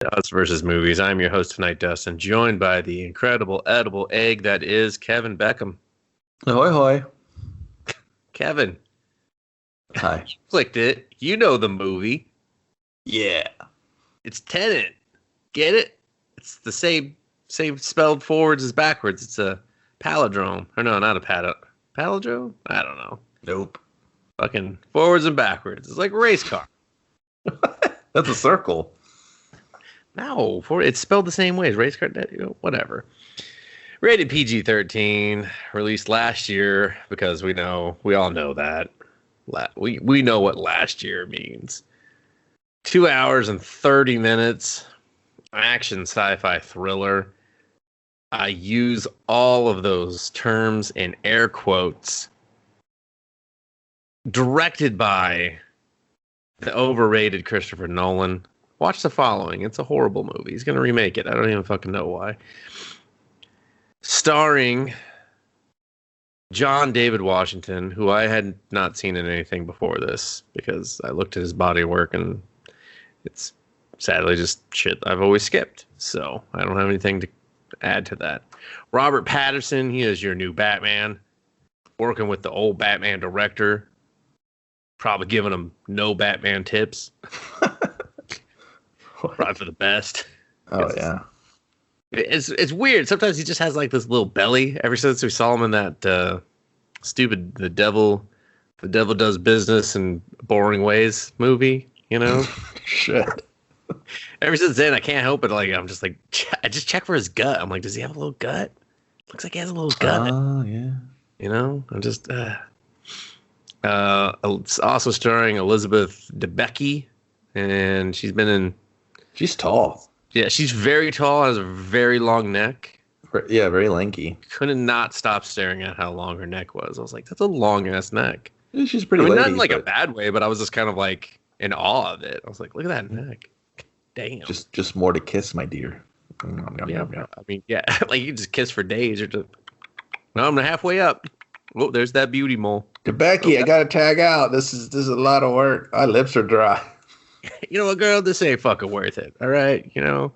Us versus movies. I'm your host tonight, Dustin, joined by the incredible edible egg that is Kevin Beckham. Ahoy, hoy. Kevin, Hi. you clicked it. You know the movie. Yeah. It's Tenet. Get it? It's the same spelled forwards as backwards. It's a palindrome. Or no, not a palindrome? I don't know. Nope. Fucking forwards and backwards. It's like a race car. That's a circle. No, it's spelled the same way as race car. Whatever. Rated PG-13, released last year because we all know that. We know what last year means. 2 hours and 30 minutes, action sci-fi thriller. I use all of those terms in air quotes. Directed by the overrated Christopher Nolan. Watch The Following. It's a horrible movie. He's going to remake it. I don't even fucking know why. Starring John David Washington, who I had not seen in anything before this because I looked at his body of work and it's sadly just shit I've always skipped. So I don't have anything to add to that. Robert Pattinson, he is your new Batman. Working with the old Batman director. Probably giving him no Batman tips. Probably for the best. Oh, yeah. It's weird. Sometimes he just has like this little belly. Ever since we saw him in that stupid The Devil Does Business in Boring Ways movie, you know? Shit. Ever since then, I can't help it. Like, I'm just like, I just check for his gut. I'm like, does he have a little gut? Looks like he has a little gut. Oh, yeah. You know? I'm just, it's also starring Elizabeth Debicki, and she's been in... She's tall. Yeah, she's very tall, has a very long neck. Yeah, very lanky. Couldn't not stop staring at how long her neck was. I was like, that's a long-ass neck. Yeah, she's pretty not lady, in like a bad way, but I was just kind of like in awe of it. I was like, look at that neck. Damn. Just more to kiss, my dear. Yeah, I mean, yeah, like you just kiss for days. Or just, well, I'm halfway up. Oh, there's that beauty mole. Becky, I gotta tag out. This is a lot of work. My lips are dry. You know what, girl? This ain't fucking worth it. All right, you know,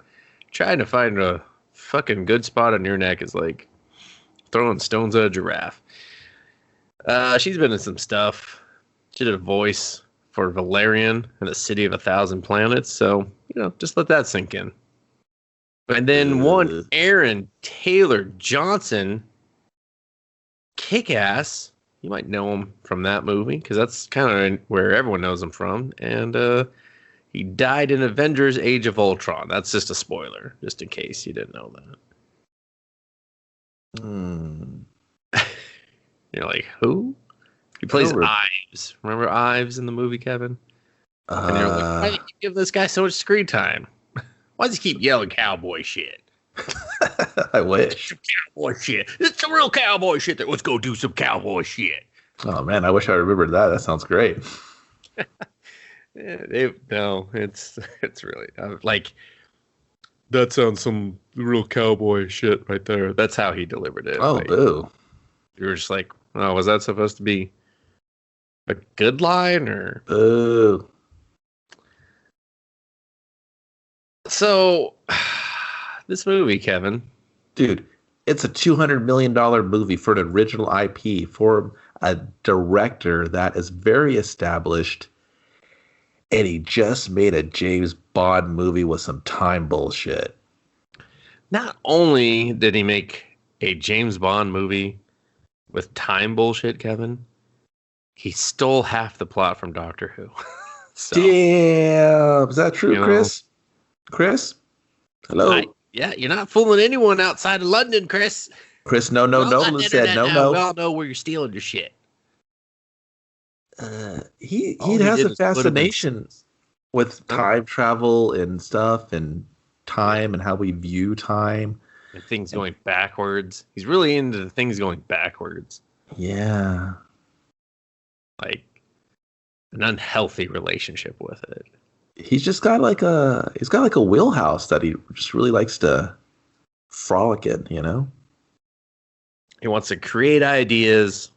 trying to find a fucking good spot on your neck is like throwing stones at a giraffe. She's been in some stuff. She did a voice for Valerian in the City of a Thousand Planets. So, you know, just let that sink in. And then one Aaron Taylor Johnson, Kick-Ass. You might know him from that movie because that's kind of where everyone knows him from. And he died in Avengers Age of Ultron. That's just a spoiler, just in case you didn't know that. You're like, who? He plays Ives. Remember Ives in the movie, Kevin? And you're like, why do you give this guy so much screen time? Why does he keep yelling cowboy shit? I wish. Some cowboy shit. It's some real cowboy shit. Let's go do some cowboy shit. Oh, man, I wish I remembered that. That sounds great. No, it's really like that sounds some real cowboy shit right there. That's how he delivered it. Oh, like, boo. You were just like, oh, was that supposed to be a good line or? Boo. So, this movie, Kevin. Dude, it's a $200 million movie for an original IP for a director that is very established. And he just made a James Bond movie with some time bullshit. Not only did he make a James Bond movie with time bullshit, Kevin, he stole half the plot from Doctor Who. So, damn. Is that true, Chris? Chris? Hello? Yeah, you're not fooling anyone outside of London, Chris. Chris, no. Said no. We all know where you're stealing your shit. He has a fascination with time travel and stuff and time and how we view time. And things going backwards. He's really into the things going backwards. Yeah. Like an unhealthy relationship with it. He's got like a wheelhouse that he just really likes to frolic in, you know? He wants to create ideas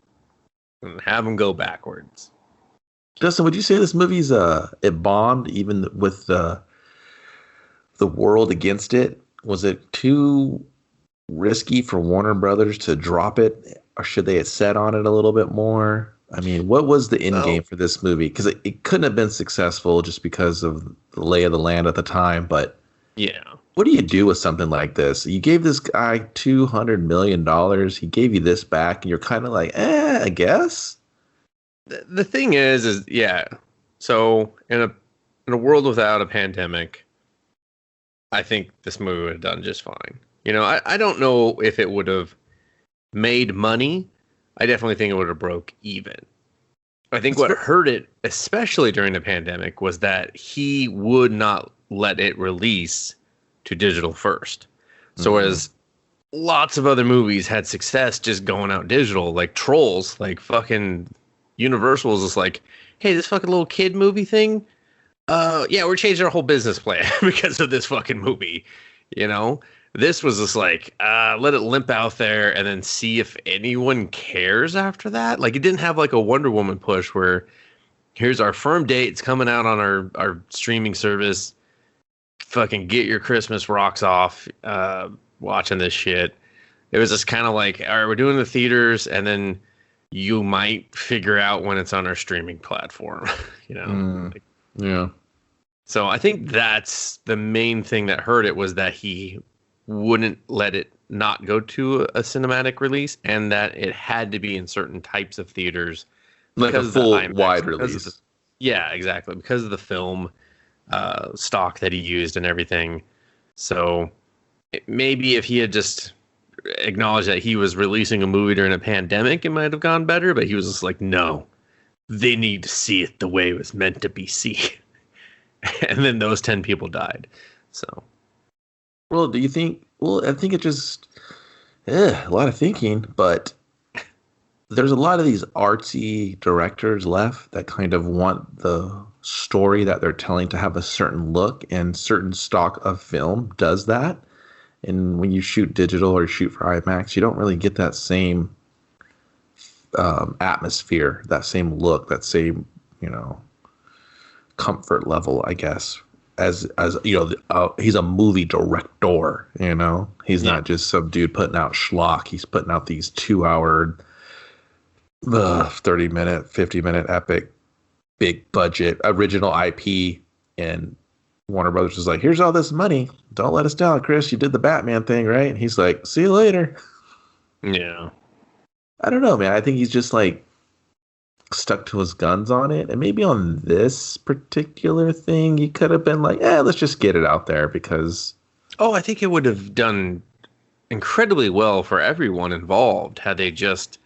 and have them go backwards. Dustin, would you say this movie's it bombed even with the the world against it? Was it too risky for Warner Brothers to drop it, or should they have set on it a little bit more? I mean, what was the end game for this movie? Because it couldn't have been successful just because of the lay of the land at the time. But yeah, what do you do with something like this? You gave this guy $200 million. He gave you this back, and you're kind of like, I guess. The thing is yeah. So in a world without a pandemic, I think this movie would have done just fine. You know, I don't know if it would have made money. I definitely think it would have broke even. I think what hurt it, especially during the pandemic, was that he would not let it release to digital first. So as lots of other movies had success just going out digital, like Trolls, like fucking Universal was just like, hey, this fucking little kid movie thing, yeah, we're changing our whole business plan because of this fucking movie, you know? This was just like, let it limp out there and then see if anyone cares after that. Like, it didn't have like a Wonder Woman push where here's our firm date. It's coming out on our streaming service. Fucking get your Christmas rocks off watching this shit. It was just kind of like, all right, we're doing the theaters, and then you might figure out when it's on our streaming platform, you know? Yeah. So I think that's the main thing that hurt it, was that he wouldn't let it not go to a cinematic release, and that it had to be in certain types of theaters, like a full wide release. Yeah, exactly, because of the film stock that he used and everything. So maybe if he had just acknowledged that he was releasing a movie during a pandemic, it might have gone better. But he was just like, no, they need to see it the way it was meant to be seen. And then those 10 people died. So. Well, do you think? Well, I think it just a lot of thinking, but there's a lot of these artsy directors left that kind of want the story that they're telling to have a certain look, and certain stock of film does that. And when you shoot digital or shoot for IMAX, you don't really get that same atmosphere, that same look, that same, comfort level, I guess. As he's a movie director, he's not just some dude putting out schlock. He's putting out these 2-hour, 30-minute, 50-minute epic, big budget, original IP. And Warner Brothers is like, here's all this money. Don't let us down, Chris. You did the Batman thing, right? And he's like, see you later. Yeah. I don't know, man. I think he's just like stuck to his guns on it, and maybe on this particular thing he could have been like, let's just get it out there, because I think it would have done incredibly well for everyone involved had they just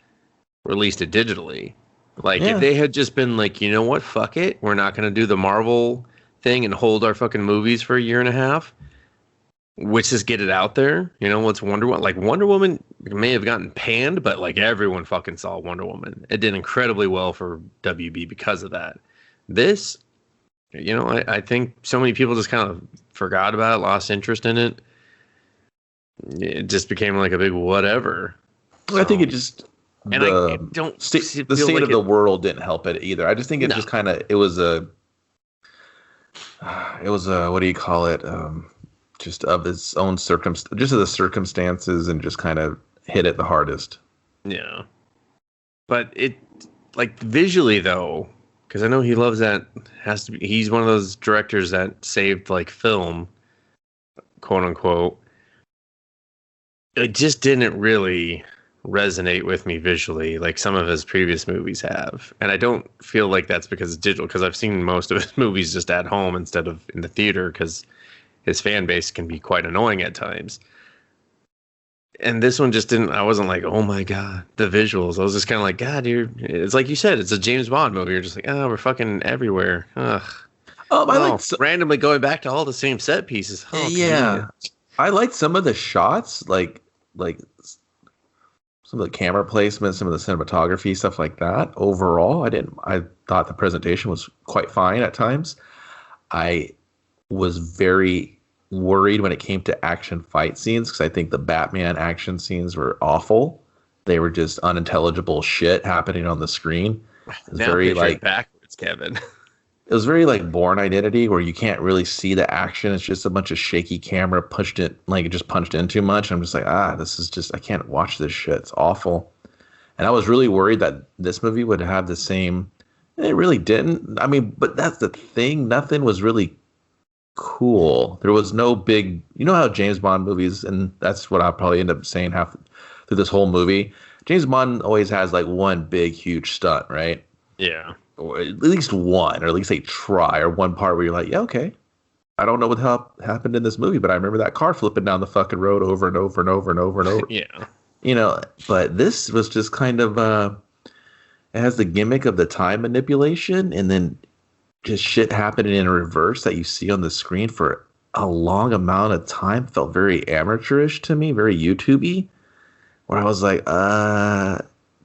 released it digitally. Like, if they had just been like, you know what, fuck it, we're not going to do the Marvel thing and hold our fucking movies for a year and a half, which is get it out there. What's Wonder Woman? Like, Wonder Woman may have gotten panned, but like everyone fucking saw Wonder Woman. It did incredibly well for WB because of that. This, I think so many people just kind of forgot about it, lost interest in it. It just became like a big whatever. So, I think it just I don't the state of the world didn't help it either. I just think it just kind of it was a what do you call it? Just of its own just of the circumstances, and just kind of hit it the hardest. Yeah. But it, like, visually though, because I know he loves that, he's one of those directors that saved like film, quote unquote. It just didn't really resonate with me visually like some of his previous movies have. And I don't feel like that's because it's digital, because I've seen most of his movies just at home instead of in the theater, because his fan base can be quite annoying at times. And this one just didn't, I wasn't like, oh my God, the visuals. I was just kind of like, God, it's like you said, it's a James Bond movie. You're just like, we're fucking everywhere. Ugh. Randomly going back to all the same set pieces. Oh, yeah. I liked some of the shots, like some of the camera placement, some of the cinematography, stuff like that. Overall, I thought the presentation was quite fine at times. I was very worried when it came to action fight scenes, because I think the Batman action scenes were awful. They were just unintelligible shit happening on the screen. Now very like backwards, Kevin. it was very like Born Identity, where you can't really see the action. It's just a bunch of shaky camera it just punched in too much. I'm just like, this is just, I can't watch this shit. It's awful. And I was really worried that this movie would have the same. It really didn't. I mean, but that's the thing. Nothing was really cool. There was no big, you know how James Bond movies, and that's what I'll probably end up saying half through this whole movie. James Bond always has like one big, huge stunt, right? Yeah. Or at least one, or at least they try, or one part where you're like, yeah, okay. I don't know what the hell happened in this movie, but I remember that car flipping down the fucking road over and over and over and over and over. Yeah. You know, but this was just kind of, it has the gimmick of the time manipulation, and then just shit happening in reverse that you see on the screen for a long amount of time. Felt very amateurish to me, very YouTube-y, where I was like,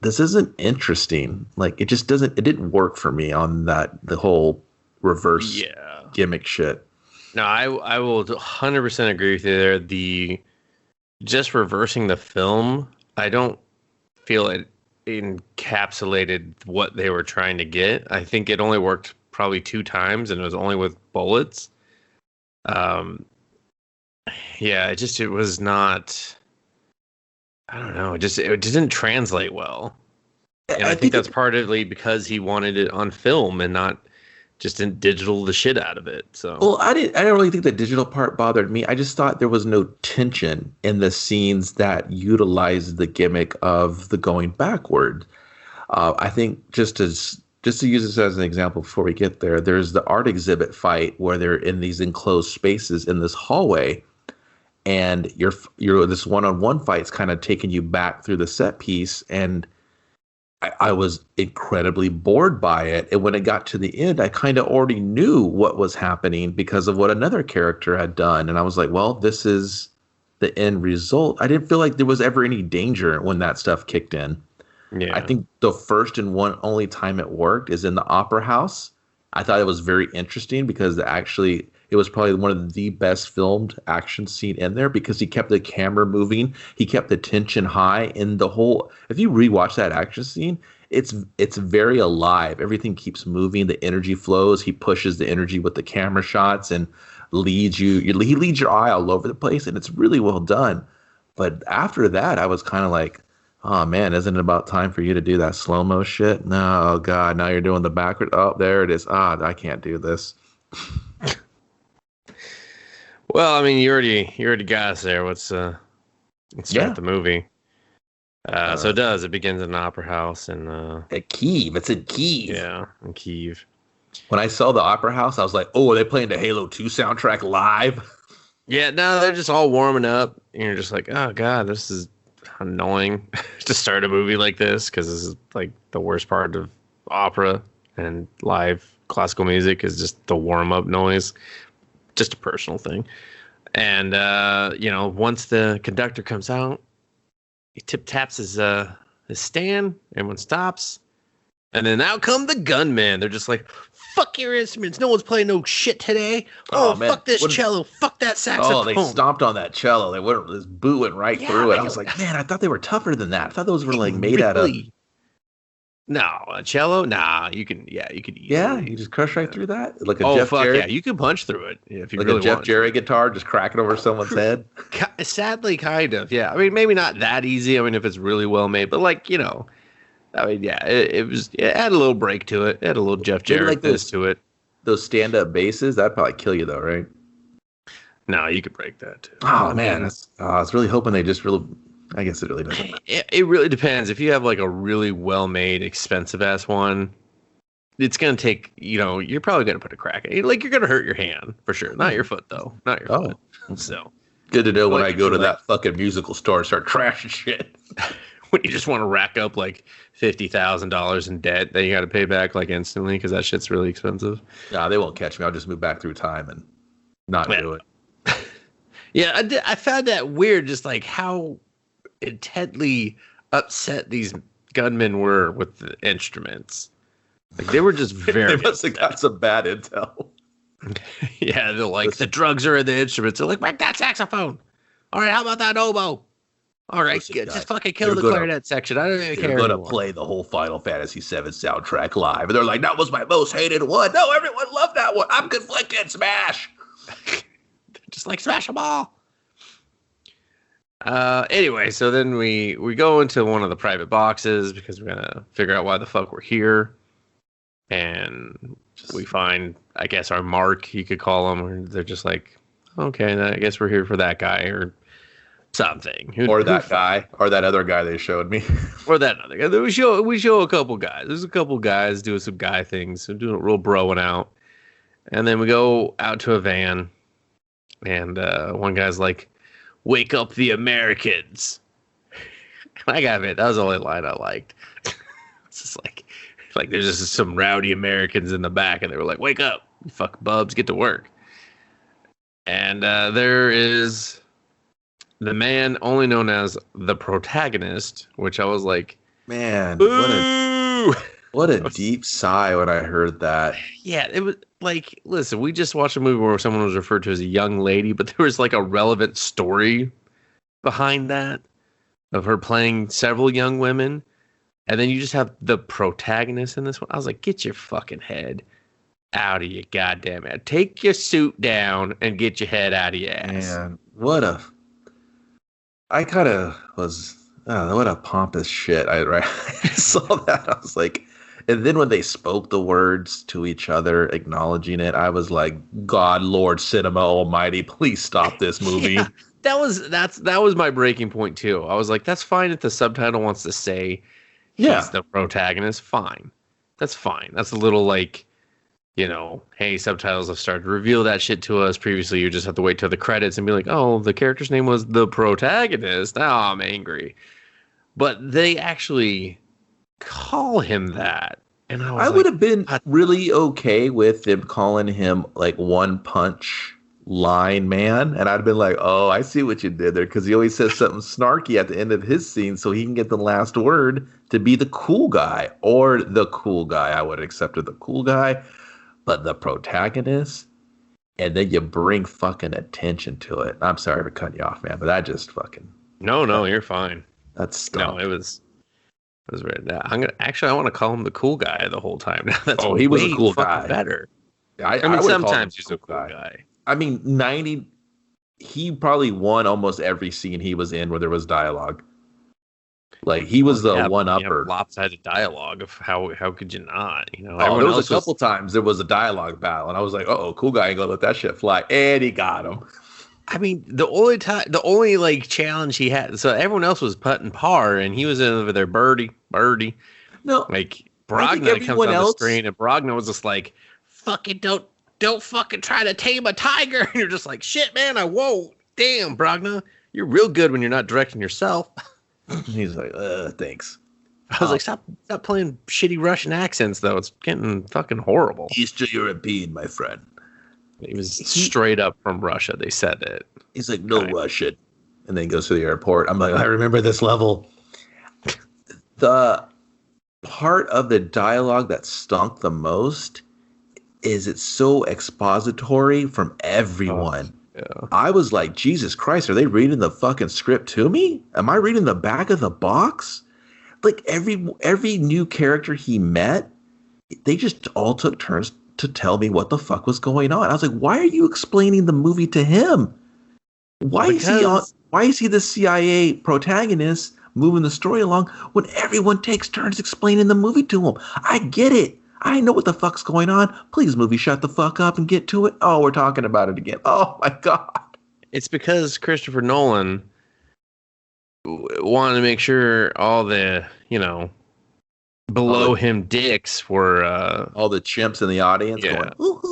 this isn't interesting. Like, it didn't work for me on the whole reverse gimmick shit. No, I will 100% agree with you there. Just reversing the film, I don't feel it encapsulated what they were trying to get. I think it only worked probably 2 times, and it was only with bullets. It was not. I don't know. It didn't translate well, and I think that's partly because he wanted it on film and not just in digital the shit out of it. So, well, I don't really think the digital part bothered me. I just thought there was no tension in the scenes that utilized the gimmick of the going backward. I think just to use this as an example before we get there, there's the art exhibit fight where they're in these enclosed spaces in this hallway, and you're this one-on-one fight's kind of taking you back through the set piece, and I was incredibly bored by it. And when it got to the end, I kind of already knew what was happening because of what another character had done. And I was like, well, this is the end result. I didn't feel like there was ever any danger when that stuff kicked in. Yeah. I think the first and only time it worked is in the opera house. I thought it was very interesting because it was probably one of the best filmed action scene in there because he kept the camera moving. He kept the tension high in the whole. If you rewatch that action scene, it's very alive. Everything keeps moving. The energy flows. He pushes the energy with the camera shots and leads you. He leads your eye all over the place, and it's really well done. But after that, I was kind of like, oh man, isn't it about time for you to do that slow-mo shit? No, oh God, now you're doing the backward. Oh, there it is. I can't do this. Well, I mean, you already got us there. Let's start the movie. So it does. It begins in an opera house at Kyiv. It's in Kyiv. Yeah, in Kyiv. When I saw the opera house, I was like, oh, are they playing the Halo 2 soundtrack live? Yeah, no, they're just all warming up, and you're just like, oh God, this is annoying to start a movie like this, because this is like the worst part of opera and live classical music is just the warm-up noise. Just a personal thing. And once the conductor comes out, he tip-taps his stand, everyone stops, and then out come the gunmen. They're just like, fuck your instruments, no one's playing no shit today. Man. Fuck this cello, fuck that saxophone. Oh, they stomped on that cello. This boot went right through it. I was like, man, I thought they were tougher than that. I thought those were like made out of. No, a cello? Nah, you can easily. Yeah, you just crush right through that? Like Jeff Jarrett? Yeah, you can punch through it if you like really a Jeff Jarrett guitar, just cracking over someone's head? Sadly, kind of, yeah. I mean, maybe not that easy, I mean, if it's really well made, but it had a little break to it. It had a little Jeff Jarrett to it. Those stand-up basses, that'd probably kill you though, right? No, you could break that too. Oh, man. I was really hoping they just really... I guess it really doesn't matter. It really depends. If you have like a really well-made, expensive-ass one, it's going to take, you're probably going to put a crack in it. Like, you're going to hurt your hand, for sure. Not your foot, though. Not your foot. So, good to know when I go to that fucking musical store and start trashing shit. When you just want to rack up like $50,000 in debt that you got to pay back like instantly because that shit's really expensive. Nah, they won't catch me. I'll just move back through time and not do it. Yeah, I found that weird, just like how intently upset these gunmen were with the instruments. Like, they were just very they must have got some bad intel. Yeah, they're like, the drugs are in the instruments. They're like, break that saxophone. All right, how about that oboe? All right, Listen, guys, just fucking kill they're the gonna clarinet section. I don't even they're care gonna anymore. play the whole Final Fantasy VII soundtrack live, and they're like, "That was my most hated one." No, everyone loved that one. I'm conflicted. Smash. Just like smash them all. Anyway, so then we go into one of the private boxes because we're gonna figure out why the fuck we're here, and we find, I guess, our mark, you could call them. Or they're just like, okay, I guess we're here for that guy or something, Or that guy, or that other guy they showed me. or that other guy. We show a couple guys. There's a couple guys doing some guy things, so doing a real broing out, and then we go out to a van, and one guy's like, "Wake up the Americans." I gotta admit, that was the only line I liked. It's just like there's just some rowdy Americans in the back, and they were like, "Wake up, you fuck bubs, get to work." And there is the man only known as the Protagonist, which I was like, Man, "Boo!" what a deep sigh when I heard that. Yeah, it was like, listen, we just watched a movie where someone was referred to as a young lady, but there was like a relevant story behind that of her playing several young women. And then you just have the protagonist in this one. I was like, get your fucking head out of your goddamn head. Take your suit down and get your head out of your ass. Man, I kind of was, what a pompous shit. I saw that. I was like, and then when they spoke the words to each other, acknowledging it, I was like, God, Lord, Cinema Almighty, please stop this movie. Yeah, that was my breaking point too. I was like, that's fine if the subtitle wants to say he's the protagonist. Fine. That's fine. That's a little like, hey, subtitles have started to reveal that shit to us. Previously, you just have to wait till the credits and be like, oh, the character's name was the Protagonist. Now I'm angry. But they actually call him that. And I would have been really okay with them calling him like One Punch Line Man. And I'd have been like, oh, I see what you did there. Because he always says something snarky at the end of his scene so he can get the last word to be the cool guy or the cool guy. I would have accepted the cool guy. But the Protagonist, and then you bring fucking attention to it. I'm sorry for cutting you off, man, but that just fucking... No, you're fine. That's stuff. No, it was right. I want to call him the cool guy the whole time. That's he was a cool guy. Better. I mean, sometimes he's a cool guy. I mean, he probably won almost every scene he was in where there was dialogue. Like he was the one-upper. Lopsided dialogue of how could you not? There was a couple times there was a dialogue battle, and I was like, "Oh, cool guy ain't gonna let that shit fly," and he got him. I mean, the only like challenge he had, so everyone else was putting par, and he was over there birdie. No, like Brogna comes on the screen, and Brogna was just like, "Fucking don't fucking try to tame a tiger," and you're just like, "Shit, man, I won't." Damn, Brogna, you're real good when you're not directing yourself. He's like, thanks. I was like, stop playing shitty Russian accents, though. It's getting fucking horrible. Eastern European, my friend. He was straight up from Russia. They said it. He's like, no Russian. And then he goes to the airport. I'm like, I remember this level. The part of the dialogue that stunk the most is it's so expository from everyone. Yeah. I was like, Jesus Christ, are they reading the fucking script to me? Am I reading the back of the box? Like every new character he met, they just all took turns to tell me what the fuck was going on. I was like, why are you explaining the movie to him? Why is he the CIA protagonist moving the story along when everyone takes turns explaining the movie to him? I get it. I know what the fuck's going on. Please, movie, shut the fuck up and get to it. Oh, we're talking about it again. Oh, my God. It's because Christopher Nolan wanted to make sure all the, below him dicks were... all the chimps in the audience going, ooh,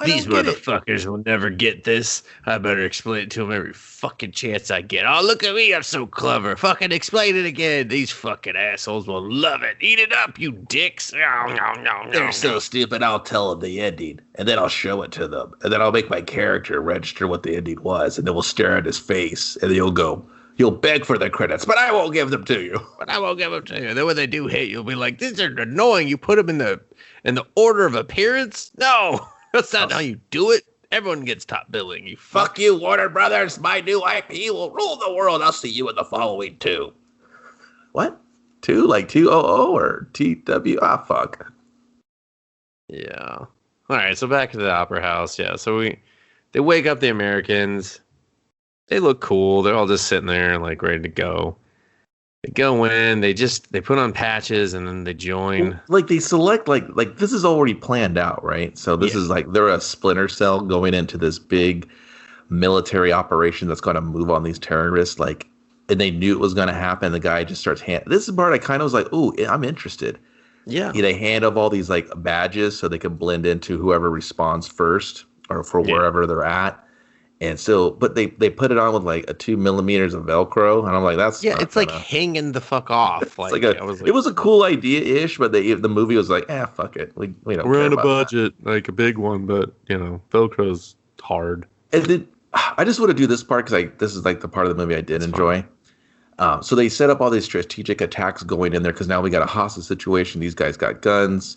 these motherfuckers will never get this. I better explain it to them every fucking chance I get. Oh, look at me. I'm so clever. Fucking explain it again. These fucking assholes will love it. Eat it up, you dicks. They're so stupid. I'll tell them the ending, and then I'll show it to them. And then I'll make my character register what the ending was, and then we'll stare at his face, and he'll beg for the credits, but I won't give them to you. Then when they do hit, you'll be like, these are annoying. You put them in the order of appearance? No. That's not how you do it. Everyone gets top billing. You Fuck you, Warner Brothers. My new IP will rule the world. I'll see you in the following 2. What? 2? Like 200 or TW? Ah, fuck. Yeah. All right, so back to the opera house. Yeah, so they wake up the Americans. They look cool. They're all just sitting there, like, ready to go. They go in, they put on patches, and then they join. Like they select like this is already planned out, right? So this is like they're a splinter cell going into this big military operation that's going to move on these terrorists. Like, and they knew it was going to happen. The guy just starts This is the part I kind of was like, "Ooh, I'm interested." Yeah. They hand up all these like badges so they can blend into whoever responds first or for wherever they're at. And so, but they put it on with like a 2 millimeters of Velcro, and I'm like, that's it's like hanging the fuck off. Like, it was a cool idea ish, but the movie was like, fuck it, we don't. We're on a budget, like a big one, but Velcro's hard. And then I just want to do this part because this is like the part of the movie I did enjoy. So they set up all these strategic attacks going in there because now we got a hostage situation. These guys got guns,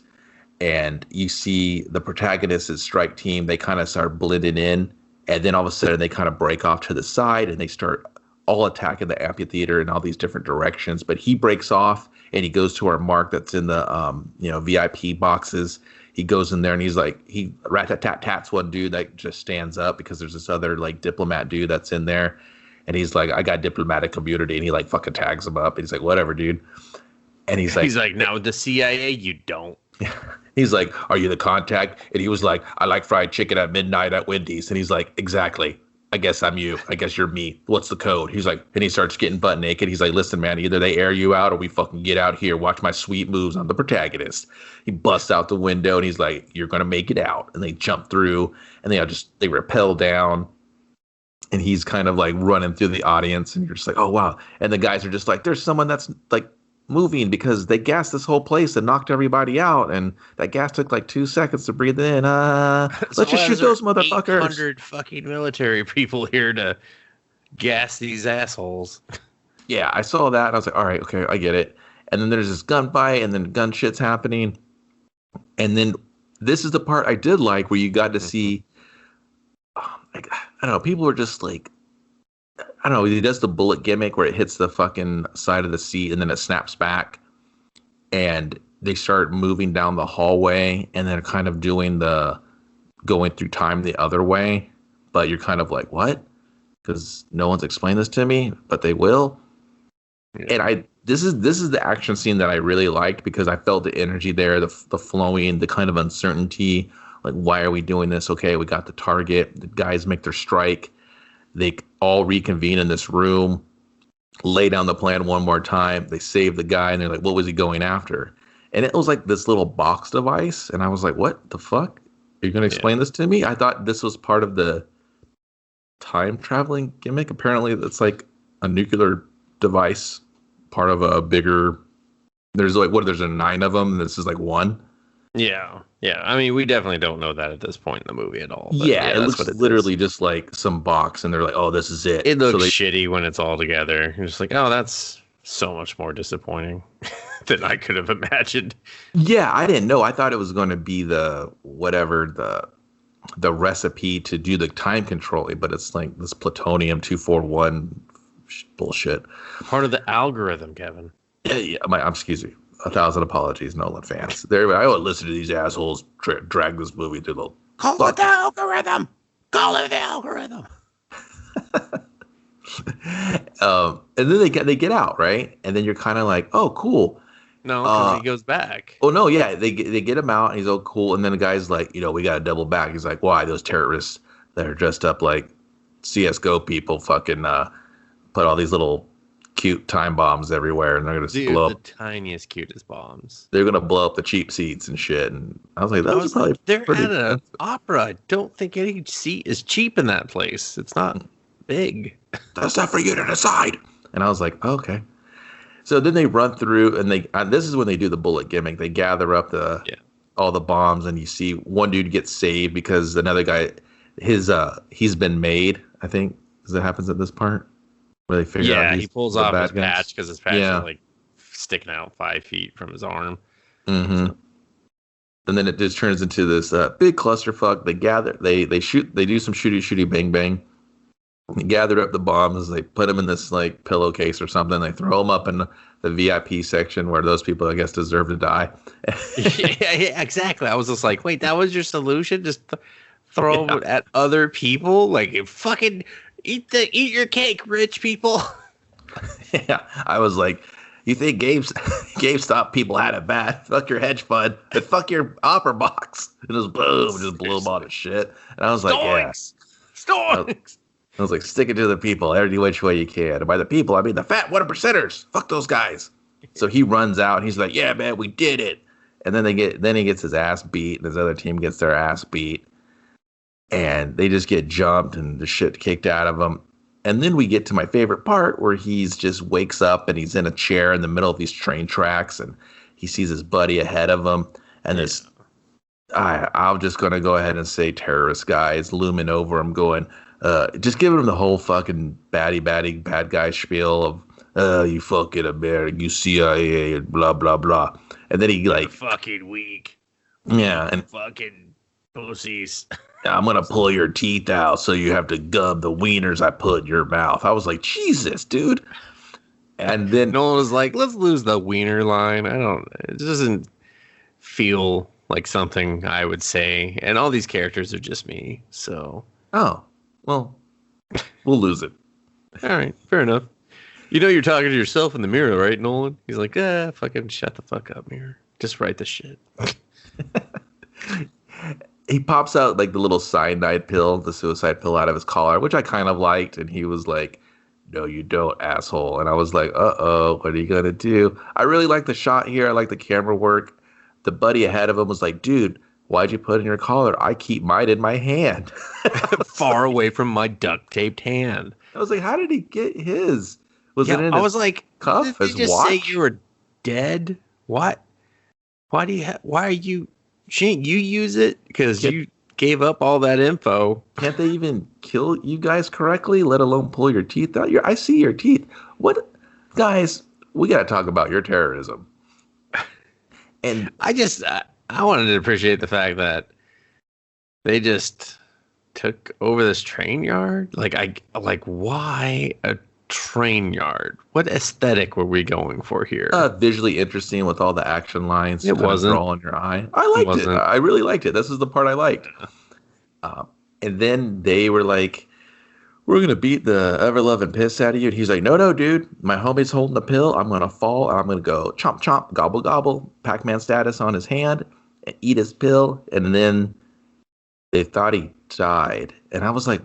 and you see the protagonist's strike team. They kind of start blending in. And then all of a sudden they kind of break off to the side and they start all attacking the amphitheater in all these different directions. But he breaks off and he goes to our mark that's in the VIP boxes. He goes in there and he's like, he rat-tat-tat-tats one dude that just stands up because there's this other like diplomat dude that's in there. And he's like, I got diplomatic immunity. And he like fucking tags him up. And he's like, whatever, dude. And he's like, now with the CIA, you don't. He's like, are you the contact? And he was like, I like fried chicken at midnight at Wendy's. And he's like, exactly. I guess I'm you. I guess you're me. What's the code? He's like, and he starts getting butt naked. He's like, listen, man, either they air you out or we fucking get out here. Watch my sweet moves on the protagonist. He busts out the window and he's like, you're going to make it out. And they jump through and they rappel down. And he's kind of like running through the audience and you're just like, oh, wow. And the guys are just like, there's someone that's like moving because they gassed this whole place and knocked everybody out, and that gas took like 2 seconds to breathe in. Let's just shoot those motherfuckers. 800 fucking military people here to gas these assholes. Yeah, I saw that and I was like, all right, okay, I get it. And then there's this gunfight and then gun shit's happening. And then this is the part I did like where you got to see, I don't know, people were just like, I don't know, he does the bullet gimmick where it hits the fucking side of the seat and then it snaps back and they start moving down the hallway and then kind of doing the going through time the other way. But you're kind of like, what? Because no one's explained this to me, but they will. Yeah. And this is the action scene that I really liked because I felt the energy there, the flowing, the kind of uncertainty. Like, why are we doing this? Okay, we got the target. The guys make their strike. They all reconvene in this room, lay down the plan one more time. They save the guy, and they're like, what was he going after? And it was like this little box device. And I was like, what the fuck? Are you going to explain this to me? I thought this was part of the time traveling gimmick. Apparently, it's like a nuclear device, part of a bigger. There's like, there's 9 of them. And this is like one. Yeah. I mean, we definitely don't know that at this point in the movie at all. Yeah, it looks literally just like some box, and they're like, "Oh, this is it." It looks shitty when it's all together. You're just like, "Oh, that's so much more disappointing than I could have imagined." Yeah, I didn't know. I thought it was going to be the recipe to do the time controlling, but it's like this plutonium 241 bullshit. Part of the algorithm, Kevin. Yeah. Excuse me. 1,000 apologies, Nolan fans. I would listen to these assholes drag this movie through the. Call it the algorithm. Call it the algorithm. And then they get out, right? And then you're kind of like, oh, cool. No, because he goes back. Oh no, yeah, they get him out, and he's cool. And then the guy's like, we got to double back. He's like, why? Those terrorists that are dressed up like CS:GO people, fucking put all these little cute time bombs everywhere, and they're gonna blow up the tiniest, cutest bombs. They're gonna blow up the cheap seats and shit. And I was like, that was probably they're at an opera. I don't think any seat is cheap in that place. It's not big. That's not for you to decide. And I was like, okay. So then they run through, and this is when they do the bullet gimmick. They gather up all the bombs, and you see one dude get saved because another guy, he's been made. I think that happens at this part. Where they figure out he pulls off his patch because his patch is like sticking out 5 feet from his arm. Mm-hmm. And then it just turns into this big clusterfuck. They gather, they shoot, they do some shooty bang bang. They gather up the bombs. They put them in this like pillowcase or something. They throw them up in the VIP section where those people, I guess, deserve to die. Yeah, exactly. I was just like, wait, that was your solution? Just throw them at other people? Like, fucking eat your cake, rich people. Yeah, I was like, you think GameStop people had it bad? Fuck your hedge fund and fuck your opera box. And just boom, just blew them all to shit. And I was like, Stoinks! I was like, stick it to the people every which way you can. And by the people, I mean the fat 1%ers. Fuck those guys. So he runs out and he's like, yeah, man, we did it. And then he gets his ass beat and his other team gets their ass beat. And they just get jumped and the shit kicked out of them. And then we get to my favorite part where he's just wakes up and he's in a chair in the middle of these train tracks and he sees his buddy ahead of him. And this, I'm just going to go ahead and say terrorist guy is looming over him going, just giving him the whole fucking bad guy spiel of, you fucking American, you CIA and blah, blah, blah. And then he like, you're fucking weak. Yeah. And fucking pussies. I'm going to pull your teeth out so you have to gum the wieners I put in your mouth. I was like, Jesus, dude. And then Nolan was like, let's lose the wiener line. It doesn't feel like something I would say. And all these characters are just me. So. Oh, well, we'll lose it. All right. Fair enough. You know, you're talking to yourself in the mirror, right, Nolan? He's like, fucking shut the fuck up, mirror. Just write the shit. He pops out like the little cyanide pill, the suicide pill out of his collar, which I kind of liked. And he was like, no, you don't, asshole. And I was like, uh-oh, what are you going to do? I really like the shot here. I like the camera work. The buddy ahead of him was like, dude, why'd you put it in your collar? I keep mine in my hand. Far away from my duct taped hand. I was like, how did he get his? Was it in I his was like, cuff? Did you just say you were dead? What? Why are you... Shouldn't you use it? Because you gave up all that info. Can't they even kill you guys correctly, let alone pull your teeth out? I see your teeth. What? Guys, we got to talk about your terrorism. And I wanted to appreciate the fact that they just took over this train yard. Like why a train yard? What aesthetic were we going for here? Visually interesting with all the action lines. It wasn't drawing your eye. I liked it. I really liked it. This is the part I liked. And then they were like, we're going to beat the ever-loving piss out of you. And he's like, no, dude. My homie's holding the pill. I'm going to fall. And I'm going to go chomp, chomp, gobble, gobble, Pac-Man status on his hand and eat his pill. And then they thought he died. And I was like,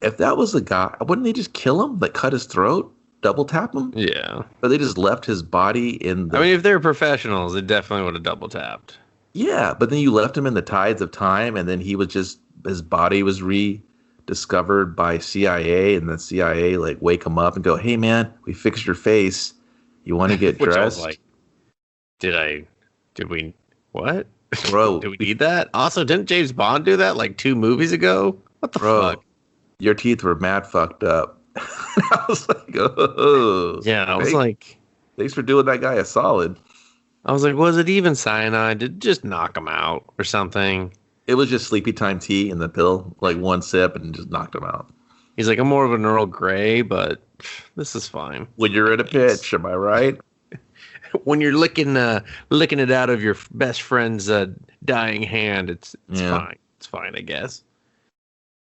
if that was the guy, wouldn't they just kill him? Like cut his throat? Double tap him? Yeah. But they just left his body in the... I mean, if they're professionals, they definitely would have double tapped. Yeah, but then you left him in the tides of time, and then he was just... His body was rediscovered by CIA, and the CIA, like, wake him up and go, hey, man, we fixed your face. You want to get Which dressed? I was like, did we... What? Bro. Do we need that? Also, didn't James Bond do that, like, 2 movies ago? What the fuck? Your teeth were mad fucked up. I was like, oh. Yeah, I was like... Thanks for doing that guy a solid. I was like, was it even cyanide? Did it just knock him out or something? It was just sleepy time tea in the pill, like one sip and just knocked him out. He's like, I'm more of an Earl Grey, but this is fine. When you're in a pitch, am I right? When you're licking it out of your best friend's dying hand, it's fine. It's fine, I guess.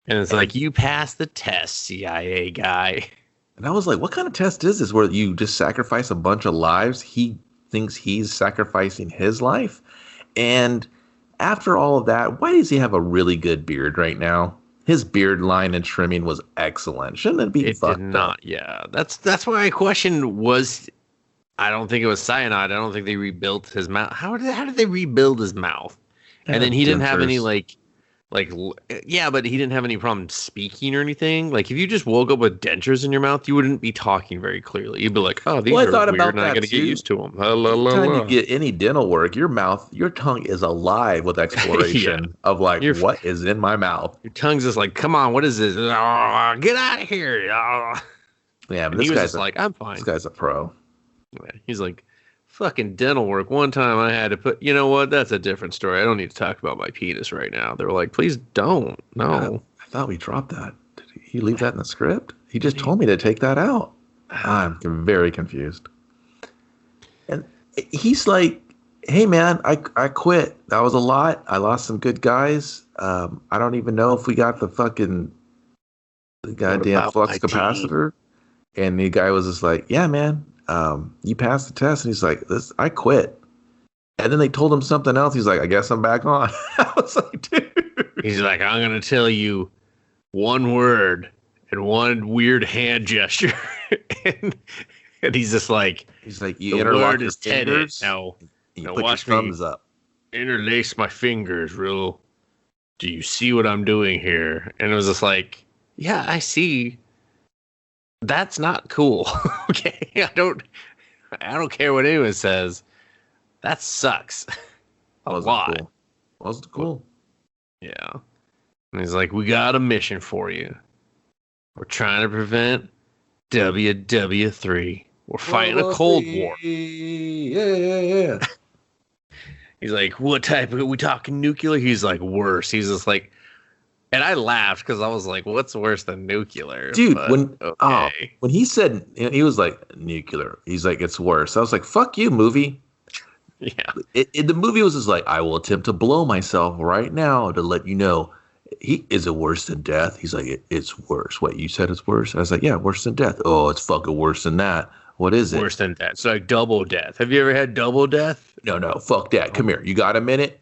And it's like, you passed the test, CIA guy. And I was like, what kind of test is this where you just sacrifice a bunch of lives? He thinks he's sacrificing his life. And after all of that, why does he have a really good beard right now? His beard line and trimming was excellent. Shouldn't it be fucked up? Yeah, that's why I questioned I don't think it was cyanide. I don't think they rebuilt his mouth. How did they rebuild his mouth? And then he didn't have any yeah, but he didn't have any problem speaking or anything. Like, if you just woke up with dentures in your mouth, you wouldn't be talking very clearly. You'd be like, "Oh, these are weird, and I'm gonna get used to them." Anytime you get any dental work, your tongue is alive with exploration of like, what is in my mouth? Your tongue's just like, "Come on, what is this? Oh, get out of here!" Oh. Yeah, but he was just like, "I'm fine." This guy's a pro. He's like, fucking dental work. One time I had to put, you know what? That's a different story. I don't need to talk about my penis right now. They were like, please don't. No. I thought we dropped that. Did he leave that in the script? He just told me to take that out. I'm very confused. And he's like, hey, man, I quit. That was a lot. I lost some good guys. I don't even know if we got the goddamn flux capacitor. And the guy was just like, yeah, man, you passed the test. And he's like, I quit. And then they told him something else. He's like, I guess I'm back on. I was like, dude. He's like, I'm going to tell you one word and one weird hand gesture. and he's just like, you the interlock word your is Tenet. fingers. Now You put watch your me thumbs up. interlace my fingers real. Do you see what I'm doing here? And it was just like, yeah, I see. That's not cool. Okay. I don't care what anyone says. That sucks. A lot. Cool. Wasn't cool. Yeah. And he's like, we got a mission for you. We're trying to prevent WW3. We're fighting a Cold War. Yeah. He's like, what type? Are we talking nuclear? He's like, worse. He's just like, and I laughed because I was like, what's worse than nuclear? Dude, but, when he said, he was like, nuclear. He's like, it's worse. I was like, fuck you, movie. Yeah. The movie was just like, I will attempt to blow myself right now to let you know. Is it worse than death? He's like, it's worse. What, you said it's worse? I was like, yeah, worse than death. Oh, it's fucking worse than that. What is it? Worse than death. It's like double death. Have you ever had double death? No, fuck that. Come here. You got a minute?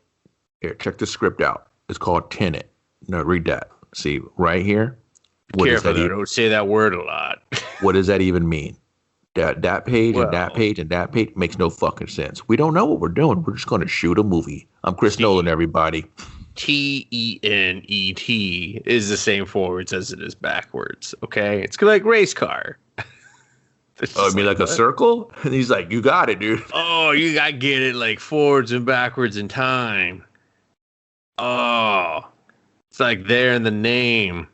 Here, check the script out. It's called Tenet. No, read that. See, right here. Careful, don't say that word a lot. What does that even mean? That page and that page and that page makes no fucking sense. We don't know what we're doing. We're just going to shoot a movie. I'm Chris Nolan, everybody. Tenet is the same forwards as it is backwards. Okay, it's like race car. Oh, I mean, like a circle? And he's like, you got it, dude. Oh, you got to get it like forwards and backwards in time. Oh, it's like there in the name.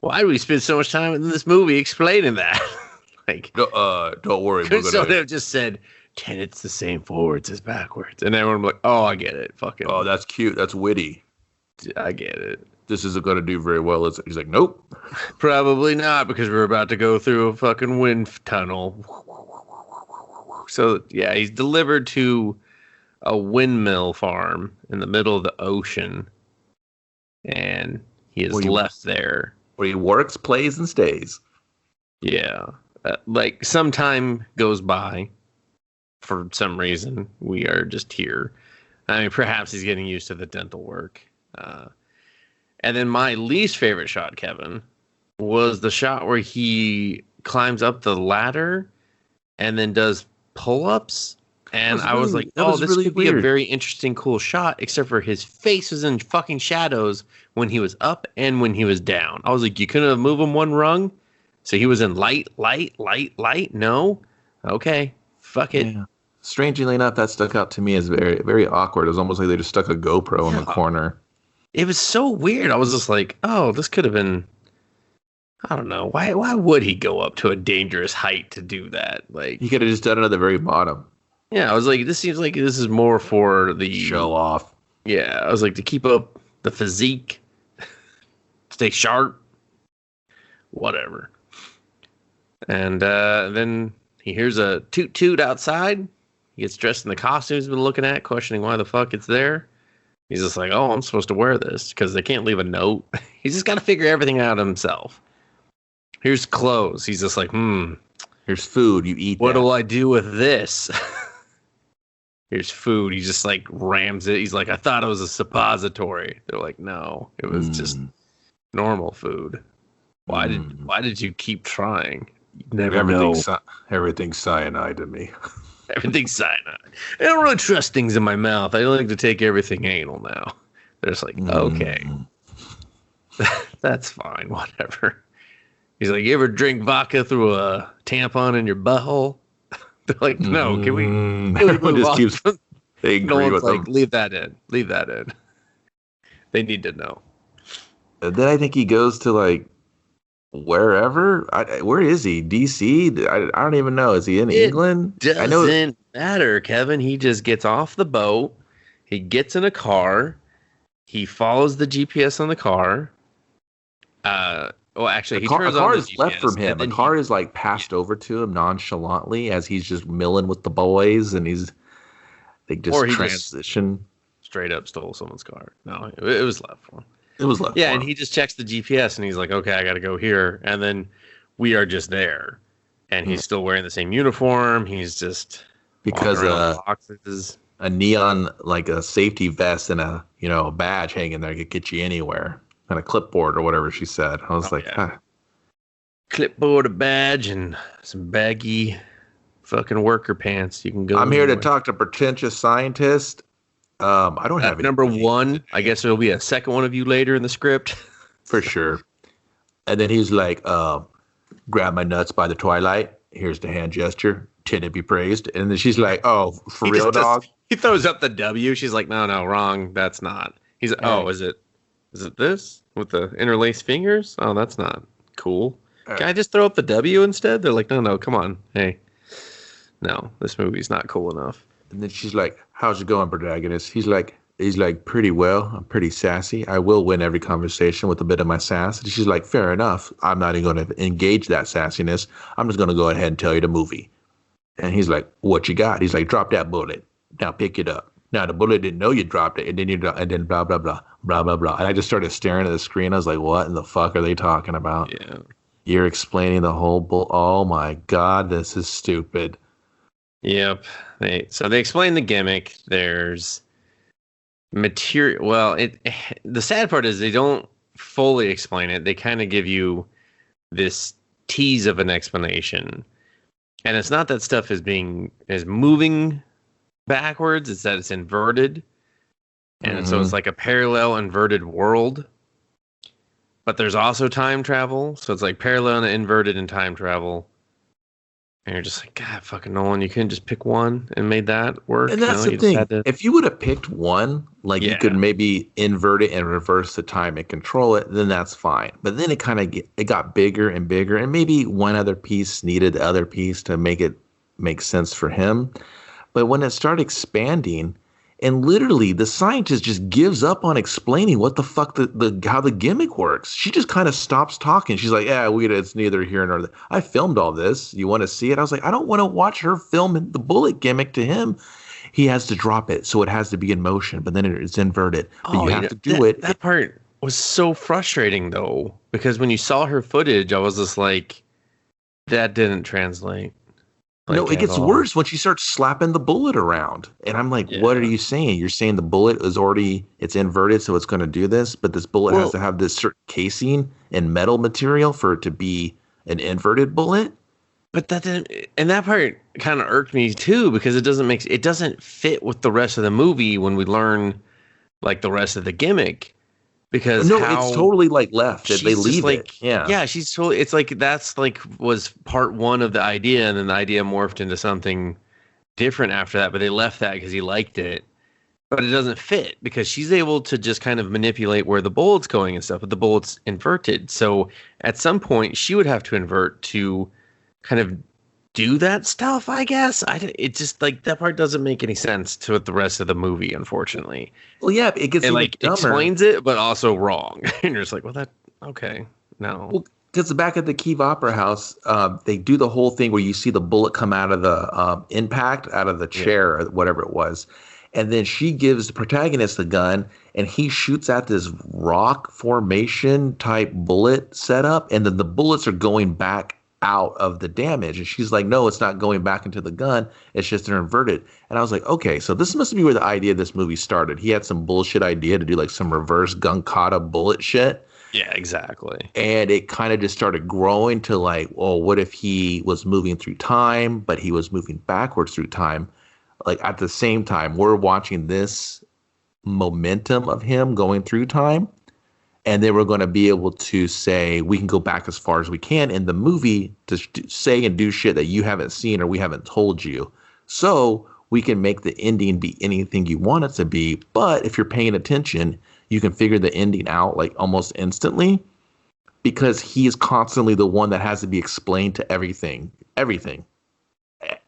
Why do we spend so much time in this movie explaining that? Like, don't worry. So they've just said, Tenet's the same forwards as backwards. And everyone was like, oh, I get it. Fucking. Oh, that's cute. That's witty. I get it. This isn't going to do very well. He's like, nope. Probably not, because we're about to go through a fucking wind tunnel. So, yeah, he's delivered to a windmill farm in the middle of the ocean. And he is left there. Where he works, plays, and stays. Yeah. Like, some time goes by. For some reason, we are just here. I mean, perhaps he's getting used to the dental work. And then my least favorite shot, Kevin, was the shot where he climbs up the ladder and then does pull-ups. And I was like, oh, this could be a very interesting, cool shot, except for his face was in fucking shadows when he was up and when he was down. I was like, you couldn't have moved him one rung? So he was in light. No? Okay. Fuck it. Yeah. Strangely enough, that stuck out to me as very, very awkward. It was almost like they just stuck a GoPro in the corner. It was so weird. I was just like, oh, this could have been, I don't know. Why would he go up to a dangerous height to do that? Like, he could have just done it at the very bottom. Yeah, I was like, this seems like this is more for the show off. Yeah, I was like, to keep up the physique, stay sharp, whatever. And then he hears a toot toot outside. He gets dressed in the costume he's been looking at, questioning why the fuck it's there. He's just like, oh, I'm supposed to wear this because they can't leave a note. He's just got to figure everything out himself. Here's clothes. He's just like, Here's food. You eat what do I do with this? Here's food. He just like rams it. He's like, I thought it was a suppository. They're like, no, it was just normal food. Why did you keep trying? You never know. Everything's cyanide to me. Everything's cyanide. I don't really trust things in my mouth. I like to take everything anal now. They're just like, okay. That's fine. Whatever. He's like, you ever drink vodka through a tampon in your butthole? They're like, no, can we move on? Keeps no one's like, leave that in. Leave that in. They need to know. And then I think he goes to like wherever. Where is he? DC? I don't even know. Is he in It England? I know. doesn't matter, Kevin. He just gets off the boat. He gets in a car. He follows the GPS on the car. Well, actually, he A turns on car the is left GPS from and him. A then car is like passed over to him nonchalantly as he's just milling with the boys, and they or just he just transition. straight up stole someone's car. No, it was left for him. It was left Yeah, for and him he just checks the GPS and he's like, okay, I got to go here. And then we are just there. And Mm. he's still wearing the same uniform. He's just walking because around with boxes. a neon like a safety vest and a badge hanging there could get you anywhere, and a clipboard or whatever she said. I was Oh, like, yeah. ah. Clipboard, a badge, and some baggy fucking worker pants. You can go. I'm here to anywhere. talk to pretentious scientist. I don't have Number any one. I guess there'll be a second one of you later in the script. for sure. And then he's like, grab my nuts by the twilight. Here's the hand gesture. Tenet be praised. And then she's like, oh, for real, dog? He throws up the W. She's like, no, wrong. That's not. He's like, oh, is it this with the interlaced fingers? Oh, that's not cool. Can I just throw up the W instead? They're like, no, come on. Hey, no, this movie's not cool enough. And then she's like, how's it going, protagonist? He's like, pretty well. I'm pretty sassy. I will win every conversation with a bit of my sass. And she's like, fair enough. I'm not even going to engage that sassiness. I'm just going to go ahead and tell you the movie. And he's like, what you got? He's like, drop that bullet. Now pick it up. Now the bullet didn't know you dropped it. And then blah, blah, blah, blah, blah, blah. And I just started staring at the screen. I was like, what in the fuck are they talking about? Yeah. You're explaining the whole bull. Oh my God, this is stupid. Yep. So they explain the gimmick. There's material. Well, the sad part is they don't fully explain it. They kind of give you this tease of an explanation, and it's not that stuff is moving backwards. It's that it's inverted, and so it's like a parallel inverted world. But there's also time travel, so it's like parallel and inverted and time travel. And you're just like, God, fucking Nolan, you couldn't just pick one and made that work. And that's the thing. If you would have picked one, like you could maybe invert it and reverse the time and control it, then that's fine. But then it got bigger and bigger, and maybe one other piece needed the other piece to make it make sense for him. But when it started expanding, and literally the scientist just gives up on explaining what the fuck how the gimmick works. She just kind of stops talking. She's like, yeah, it's neither here nor there. I filmed all this. You want to see it? I was like, I don't want to watch her film the bullet gimmick to him. He has to drop it, so it has to be in motion, but then it's inverted. But you have to do it. That part was so frustrating, though, because when you saw her footage, I was just like, that didn't translate. No, it gets worse when she starts slapping the bullet around. And I'm like, what are you saying? You're saying the bullet is it's inverted, so it's going to do this, but this bullet has to have this certain casing and metal material for it to be an inverted bullet? But that didn't, and that part kind of irked me too, because it doesn't fit with the rest of the movie when we learn like the rest of the gimmick. Because it's totally like left. They leave it. Yeah, she's totally. It's like that's like was part one of the idea, and then the idea morphed into something different after that. But they left that because he liked it, but it doesn't fit because she's able to just kind of manipulate where the bullet's going and stuff. But the bullet's inverted, so at some point she would have to invert to kind of do that stuff. I guess it just like that part doesn't make any sense to the rest of the movie, unfortunately. Well, yeah, it gets like dumber. Explains it, but also wrong. And you're just like, well, that okay, no. Well, because back at the Kiev Opera House, they do the whole thing where you see the bullet come out of the impact, out of the chair or whatever it was, and then she gives the protagonist the gun, and he shoots at this rock formation type bullet setup, and then the bullets are going back out of the damage, and she's like, no, it's not going back into the gun, it's just they're inverted. And I was like, okay, so this must be where the idea of this movie started. He had some bullshit idea to do like some reverse gun kata bullet shit. Yeah, exactly. And it kind of just started growing to like, well, what if he was moving through time, but he was moving backwards through time? Like at the same time, we're watching this momentum of him going through time. And then we're going to be able to say we can go back as far as we can in the movie to say and do shit that you haven't seen or we haven't told you. So we can make the ending be anything you want it to be. But if you're paying attention, you can figure the ending out like almost instantly because he is constantly the one that has to be explained to everything.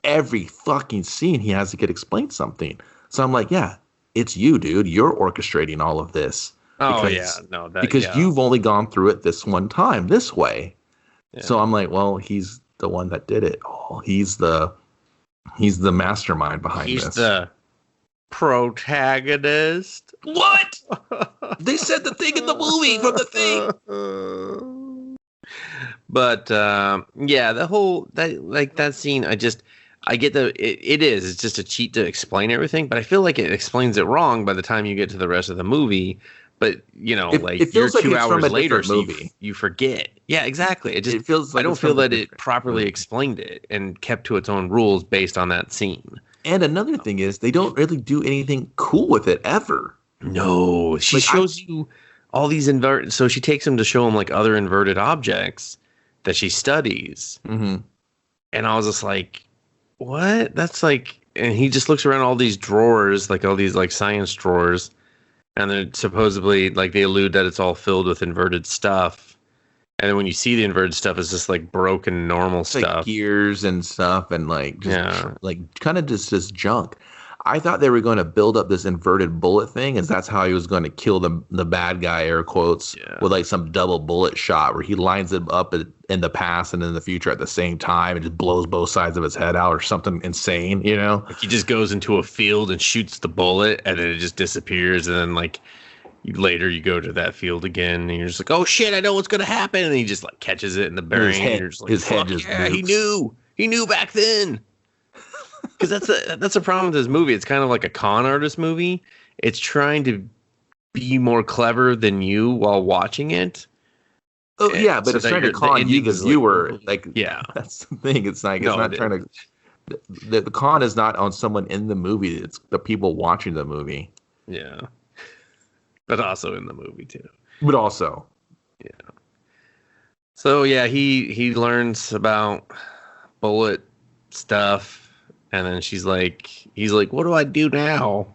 Every fucking scene, he has to get explained something. So I'm like, yeah, it's you, dude. You're orchestrating all of this. Because you've only gone through it this one time, this way. Yeah. So I'm like, well, he's the one that did it. Oh, he's the mastermind behind this. He's the protagonist. What? They said the thing in the movie from the thing. But the whole that scene, I get it's just a cheat to explain everything, but I feel like it explains it wrong by the time you get to the rest of the movie. But it feels you're 2 like hours later, so you forget. Yeah, exactly. It feels like I don't feel that it properly explained it and kept to its own rules based on that scene. And another thing is they don't really do anything cool with it ever. No, she shows you all these inverted. So she takes him to show him like other inverted objects that she studies. Mm-hmm. And I was just like, what? That's like, and he just looks around all these drawers, like all these like science drawers. And they're supposedly like they allude that it's all filled with inverted stuff. And then when you see the inverted stuff, it's just like broken normal stuff, like gears and stuff, and like just like kind of just this junk. I thought they were going to build up this inverted bullet thing, as that's how he was going to kill the bad guy, air quotes, with like some double bullet shot where he lines it up in the past and in the future at the same time and just blows both sides of his head out or something insane, Like he just goes into a field and shoots the bullet and then it just disappears, and then like later you go to that field again and you're just like, oh shit, I know what's going to happen, and he just like catches it in the bearing. His head just he knew back then. Because that's a problem with this movie. It's kind of like a con artist movie. It's trying to be more clever than you while watching it. Oh, yeah, but it's trying to con you, the viewer. Yeah, that's the thing. It's like it's not trying to. The con is not on someone in the movie. It's the people watching the movie. Yeah, but also in the movie too. But also, yeah. So yeah, he learns about bullet stuff. And then he's like, what do I do now?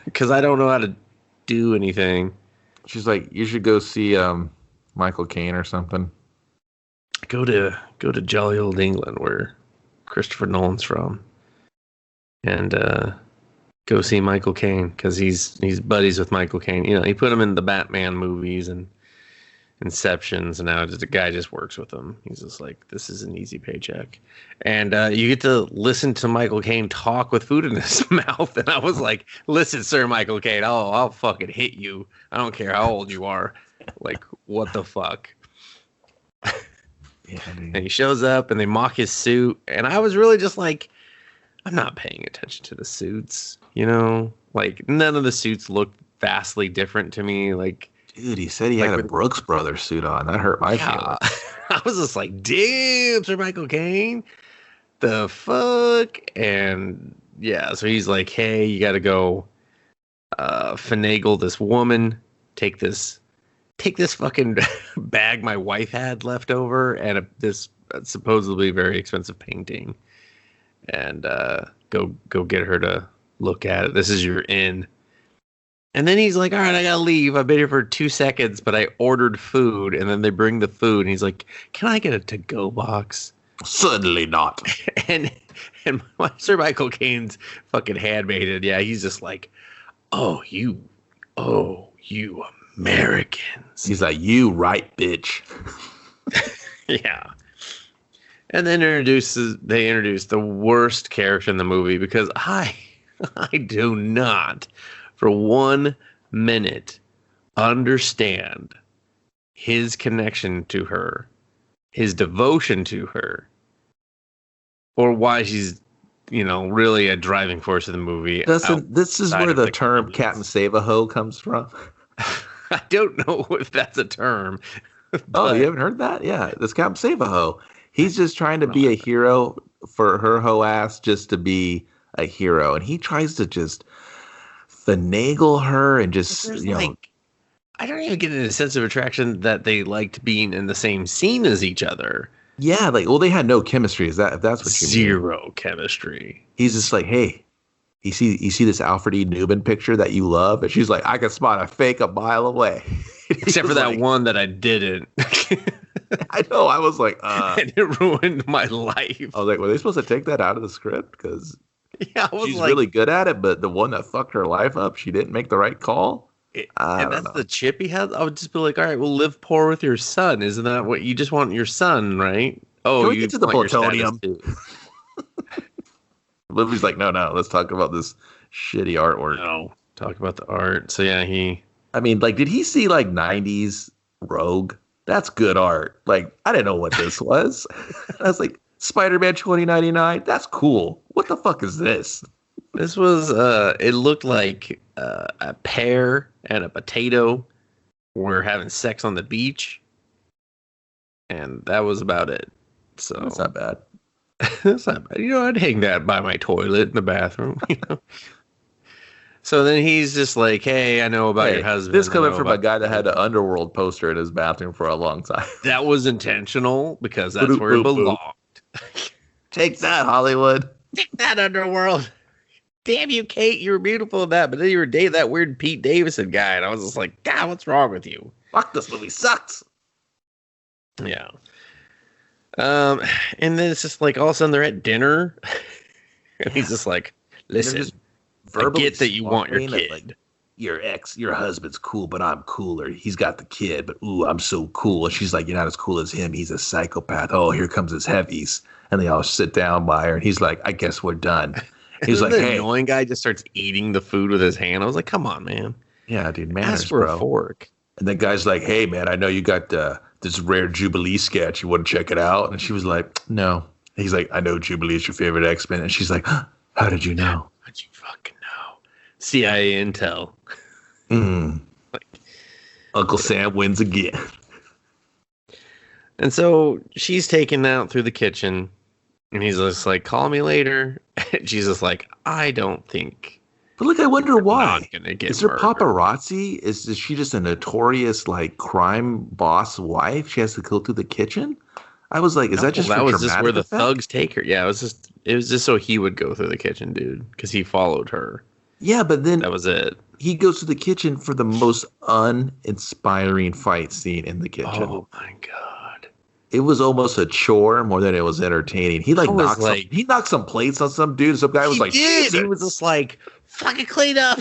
Because I don't know how to do anything. She's like, you should go see Michael Caine or something. Go to jolly old England where Christopher Nolan's from, and go see Michael Caine because he's buddies with Michael Caine. He put him in the Batman movies and Inceptions, and now the guy just works with him. He's just like, this is an easy paycheck. And you get to listen to Michael Caine talk with food in his mouth. And I was like, listen, Sir Michael Caine, I'll fucking hit you. I don't care how old you are. Like, what the fuck? Yeah, dude. And he shows up and they mock his suit. And I was really just like, I'm not paying attention to the suits. Like none of the suits look vastly different to me. Like, dude, he said he had a Brooks Brothers suit on. That hurt my feelings. I was just like, damn, Sir Michael Caine. The fuck? And yeah, so he's like, hey, you got to go finagle this woman. Take this fucking bag my wife had left over and this supposedly very expensive painting. And go get her to look at it. This is your in. And then he's like, all right, I gotta leave. I've been here for 2 seconds, but I ordered food. And then they bring the food. And he's like, can I get a to-go box? Certainly not. And Sir Michael Caine's fucking handmaiden. Yeah, he's just like, oh, you Americans. He's like, you right, bitch. Yeah. And then they introduce the worst character in the movie because I do not for 1 minute understand his connection to her, his devotion to her, or why she's, really a driving force of the movie. Dustin, this is where the term Captain Save-A-Ho comes from. I don't know if that's a term. Oh, you haven't heard that? Yeah, this Captain Save-A-Ho. He's just trying to be a hero for her hoe ass just to be a hero. And he tries to just finagle her and just, I don't even get a sense of attraction that they liked being in the same scene as each other. Yeah, they had no chemistry. If that's what you mean. Zero chemistry. He's just like, hey, you see this Alfred E. Newman picture that you love? And she's like, I can spot a fake a mile away. Except for that one that I didn't. I know. I was like, And it ruined my life. I was like, were they supposed to take that out of the script? Because Yeah, I was she's like, really good at it, but the one that fucked her life up, she didn't make the right call. I and don't that's know. the chip he has. I would just be like, all right, well, live poor with your son. Isn't that what you just want your son, right? Oh, Can we you get to the want your status plutonium? too. Lily's like, no, no, let's talk about this shitty artwork. No, talk about the art. So yeah, he. I mean, like, did he see like 90s Rogue? That's good art. Like, I didn't know what this was. I was like, Spider-Man 2099? That's cool. What the fuck is this? This was. It looked like a pear and a potato were having sex on the beach, and that was about it. So That's not bad. that's not bad. You know, I'd hang that by my toilet in the bathroom. You know. So then he's just like, "Hey, I know about Hey, your husband." this I coming know from a about guy that had an Underworld poster in his bathroom for a long time. That was intentional because that's Boop, where it boop, boop. belonged. Take that, Hollywood. Take that, Underworld. Damn you, Kate. You were beautiful in that, but then you were dating that weird Pete Davidson guy, and I was just like, God, what's wrong with you? Fuck, this movie sucks. Yeah. And then it's just like all of a sudden they're at dinner, and he's just like, listen, just I verbally get that you want your swapping kid. it, like, your husband's cool, but I'm cooler. He's got the kid, but ooh, I'm so cool. And she's like, you're not as cool as him. He's a psychopath. Oh, here comes his heavies. And they all sit down by her, and he's like, I guess we're done. He's like, the hey, annoying guy just starts eating the food with his hand. I was like, come on, man. yeah, dude, manners, Ask for bro. a fork. And the guy's like, hey, man, I know you got this rare Jubilee sketch. You want to check it out? And she was like, no. He's like, I know Jubilee is your favorite X-Men. And she's like, how did you know? How'd you fucking know? CIA intel. Like, Uncle Sam wins again. and so she's taken out through the kitchen, and he's just like, call me later. And she's just like, I don't think. But look, I wonder why. Not gonna get Is there murdered. paparazzi? Is she just a notorious like crime boss wife? She has to go through the kitchen. I was like, is that just that for was just dramatic where the effect? thugs take her? Yeah, it was just so he would go through the kitchen, dude, because he followed her. Yeah, but then That was it. he goes to the kitchen for the most uninspiring fight scene in the kitchen. Oh my god. It was almost a chore more than it was entertaining. He like I was knocked like- he knocked some plates on some dude. Some guy was like, He Jesus. was just like, fucking clean up.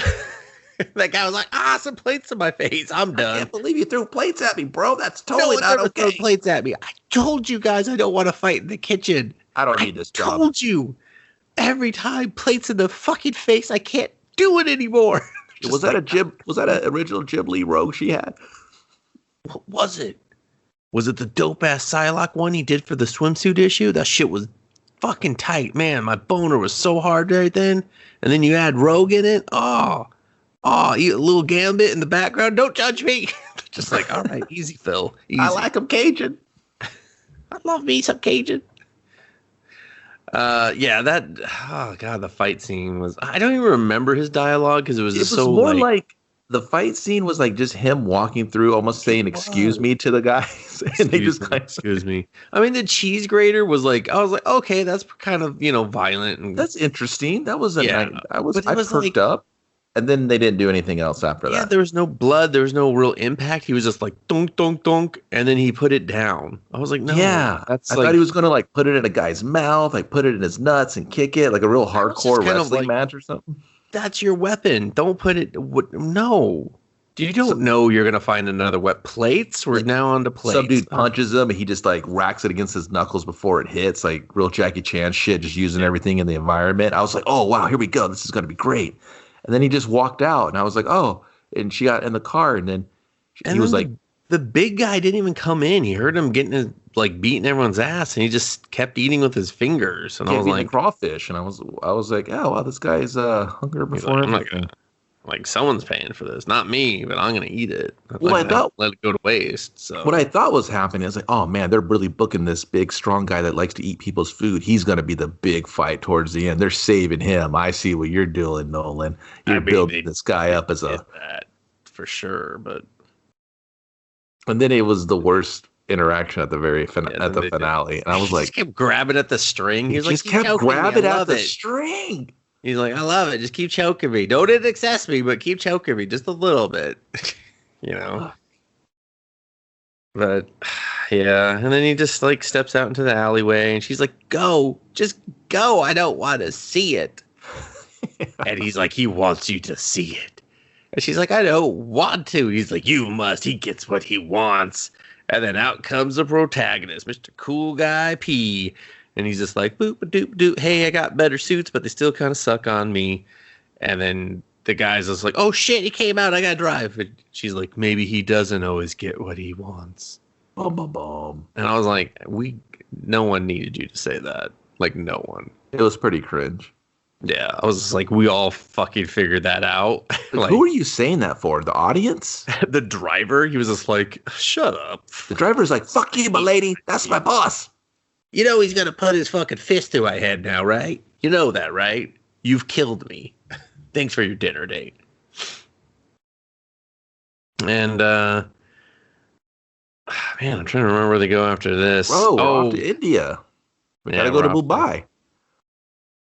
That guy was like, some plates in my face. I'm I done. can't believe you threw plates at me, bro. That's No totally one not ever throw okay. plates at me. I told you guys I don't want to fight in the kitchen. I don't I need this job. told you. Every time plates in the fucking face, I can't do it anymore. Was that an original Ghibli Rogue she had? What was it? Was it the dope ass Psylocke one he did for the swimsuit issue? That shit was fucking tight, man. My boner was so hard right then. And then you add Rogue in it. Oh, you a little Gambit in the background. Don't judge me. Just like, all right, easy, Phil. Easy. I like him Cajun. I love me some Cajun. Yeah, oh god, the fight scene was. I don't even remember his dialogue because it was just so more like the fight scene was like just him walking through, almost saying "excuse me" to the guys, and they just kind of. Excuse me. I mean, the cheese grater was like, I was like, okay, that's kind of violent. And That's interesting. That was Yeah, I but it was perked like- up, and then they didn't do anything else after yeah, that. there was no blood, there was no real impact. He was just like dunk, dunk, dunk, and then he put it down. I was like, no, Yeah, that's I like thought he was gonna like put it in a guy's mouth, like put it in his nuts and kick it, like a real was just hardcore kind of wrestling like- match or something. that's your weapon. Don't put it. No, you don't know you're gonna find another wet plates. We're now on to plates. Some dude punches him, and he just like racks it against his knuckles before it hits, like real Jackie Chan shit, just using everything in the environment. I was like, oh wow, here we go. This is gonna be great. And then he just walked out, and I was like, oh. And she got in the car, and then he was like, the big guy didn't even come in. He heard him beating everyone's ass, and he just kept eating with his fingers. And I "Can't was beat like, the crawfish," and I was like, oh wow, this guy's hunger he's before like, I'm not everything. gonna, like someone's paying for this, not me, but I'm gonna eat it. I'm Well, not I gonna thought- let it go to waste. So What I thought was happening, I was like, oh man, they're really booking this big, strong guy that likes to eat people's food. He's going to be the big fight towards the end. They're saving him. I see what you're doing, Nolan. You're building this guy up as did that for sure, but and then it was the worst interaction at the then they did. finale. And I was he like, just kept grabbing at the string. He was like, just "Keep kept choking me. grabbing I at love the it." string. He's like, I love it. Just keep choking me. Don't access me, but keep choking me just a little bit. But Yeah, and then he just like steps out into the alleyway, and she's like, "Go, just go. I don't want to see it." And he's like, "He wants you to see it." And she's like, "I don't want to." He's like, "You must." He gets what he wants. And then out comes the protagonist, Mr. Cool Guy P. And he's just like, boop, doop, doop. Hey, I got better suits, but they still kind of suck on me. And then the guy's just like, oh shit, he came out. I got to drive. And she's like, maybe he doesn't always get what he wants. Bum, bum, bum. And I was like, no one needed you to say that. Like, no one. It was pretty cringe. Yeah, I was just like, we all fucking figured that out. Like, who are you saying that for? The audience? The driver, he was just like, shut up. The driver's like, fuck you, my lady. That's my boss. You know he's going to put his fucking fist through my head now, right? You know that, right? You've killed me. Thanks for your dinner date. And, man, I'm trying to remember where they go after this. Bro, we're off to India. We gotta go to Mumbai.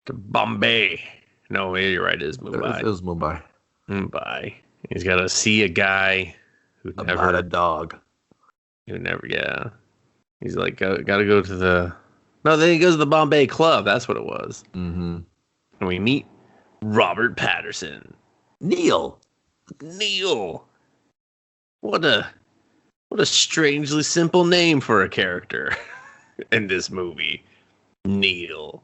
To Bombay. No, you're right. It is Mumbai. It was Mumbai. Mumbai. He's got to see a guy who About a dog. Who never, yeah. He's like, got to go to the... No, then he goes to the Bombay Club. That's what it was. Mm-hmm. And we meet Robert Patterson. Neil. What a strangely simple name for a character in this movie. Neil.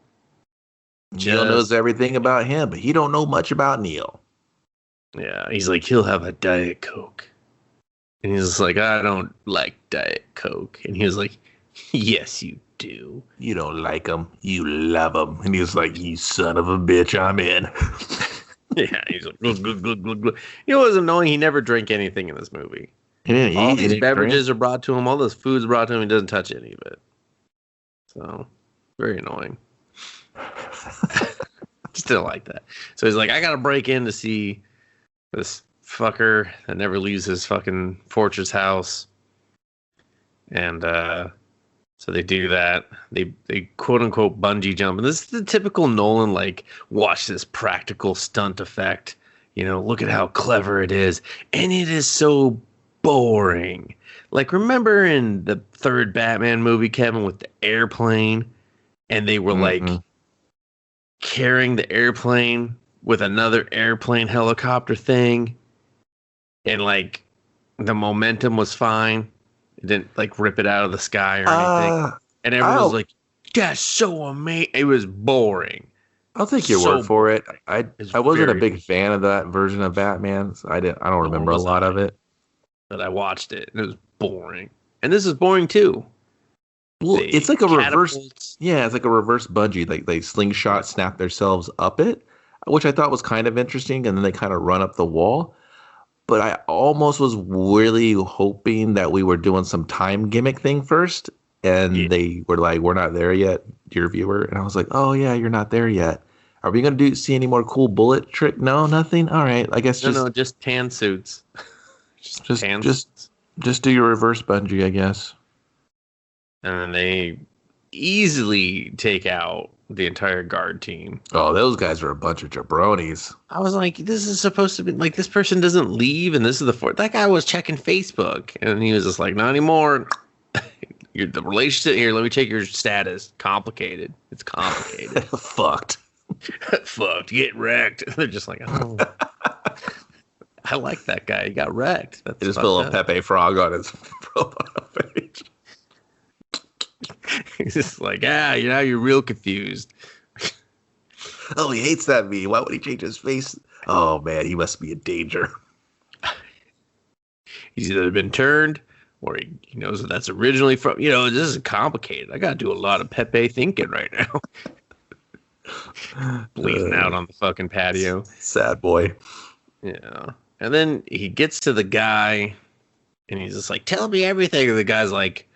Neil knows everything about him, but he don't know much about Neil. Yeah, he's like, he'll have a Diet Coke. And he's like, I don't like Diet Coke. And he was like, yes, you do. You don't like him. You love him. And he was like, you son of a bitch, I'm in. Yeah, he's like, glug, glug, glug, glug, glug. You know what was annoying? He never drank anything in this movie. All these beverages are brought to him. All this food's brought to him. He doesn't touch any of it. So, very annoying. Just didn't like that. So he's like, I gotta break in to see this fucker that never leaves his fucking fortress house. And so they do that. They quote unquote bungee jump. And this is the typical Nolan, like, watch this practical stunt effect. You know, look at how clever it is. And it is so boring. Like, remember in the third Batman movie, Kevin, with the airplane? And they were like carrying the airplane with another airplane helicopter thing, and like the momentum was fine. It didn't like rip it out of the sky or anything. And everyone was like, that's so amazing. It was boring. I'll take your word for it. I wasn't a big fan of that version of Batman. So I don't remember a lot of it. But I watched it and it was boring. And this is boring too. Well, it's like a reverse. Yeah, it's like a reverse bungee. Like they slingshot snap themselves up it, which I thought was kind of interesting. And then they kind of run up the wall. But I almost was really hoping that we were doing some time gimmick thing first. And they were like, we're not there yet, dear viewer. And I was like, oh, yeah, you're not there yet. Are we going to see any more cool bullet trick? No, nothing. All right. I guess just tan suits. just do your reverse bungee, I guess. And then they easily take out the entire guard team. Oh, those guys are a bunch of jabronis. I was like, this is supposed to be like, this person doesn't leave. And this is the fourth. That guy was checking Facebook. And he was just like, not anymore. The relationship here, let me check your status. Complicated. It's complicated. Fucked. Fucked. Get wrecked. They're just like, oh. I like that guy. He got wrecked. That's just put a little Pepe Frog on his profile page. He's just like, you're real confused. Oh, he hates that meme. Why would he change his face? Oh, man, he must be in danger. He's either been turned or he knows that that's originally from, this is complicated. I got to do a lot of Pepe thinking right now. Bleeding out on the fucking patio. Sad boy. Yeah. And then he gets to the guy and he's just like, tell me everything. And the guy's like,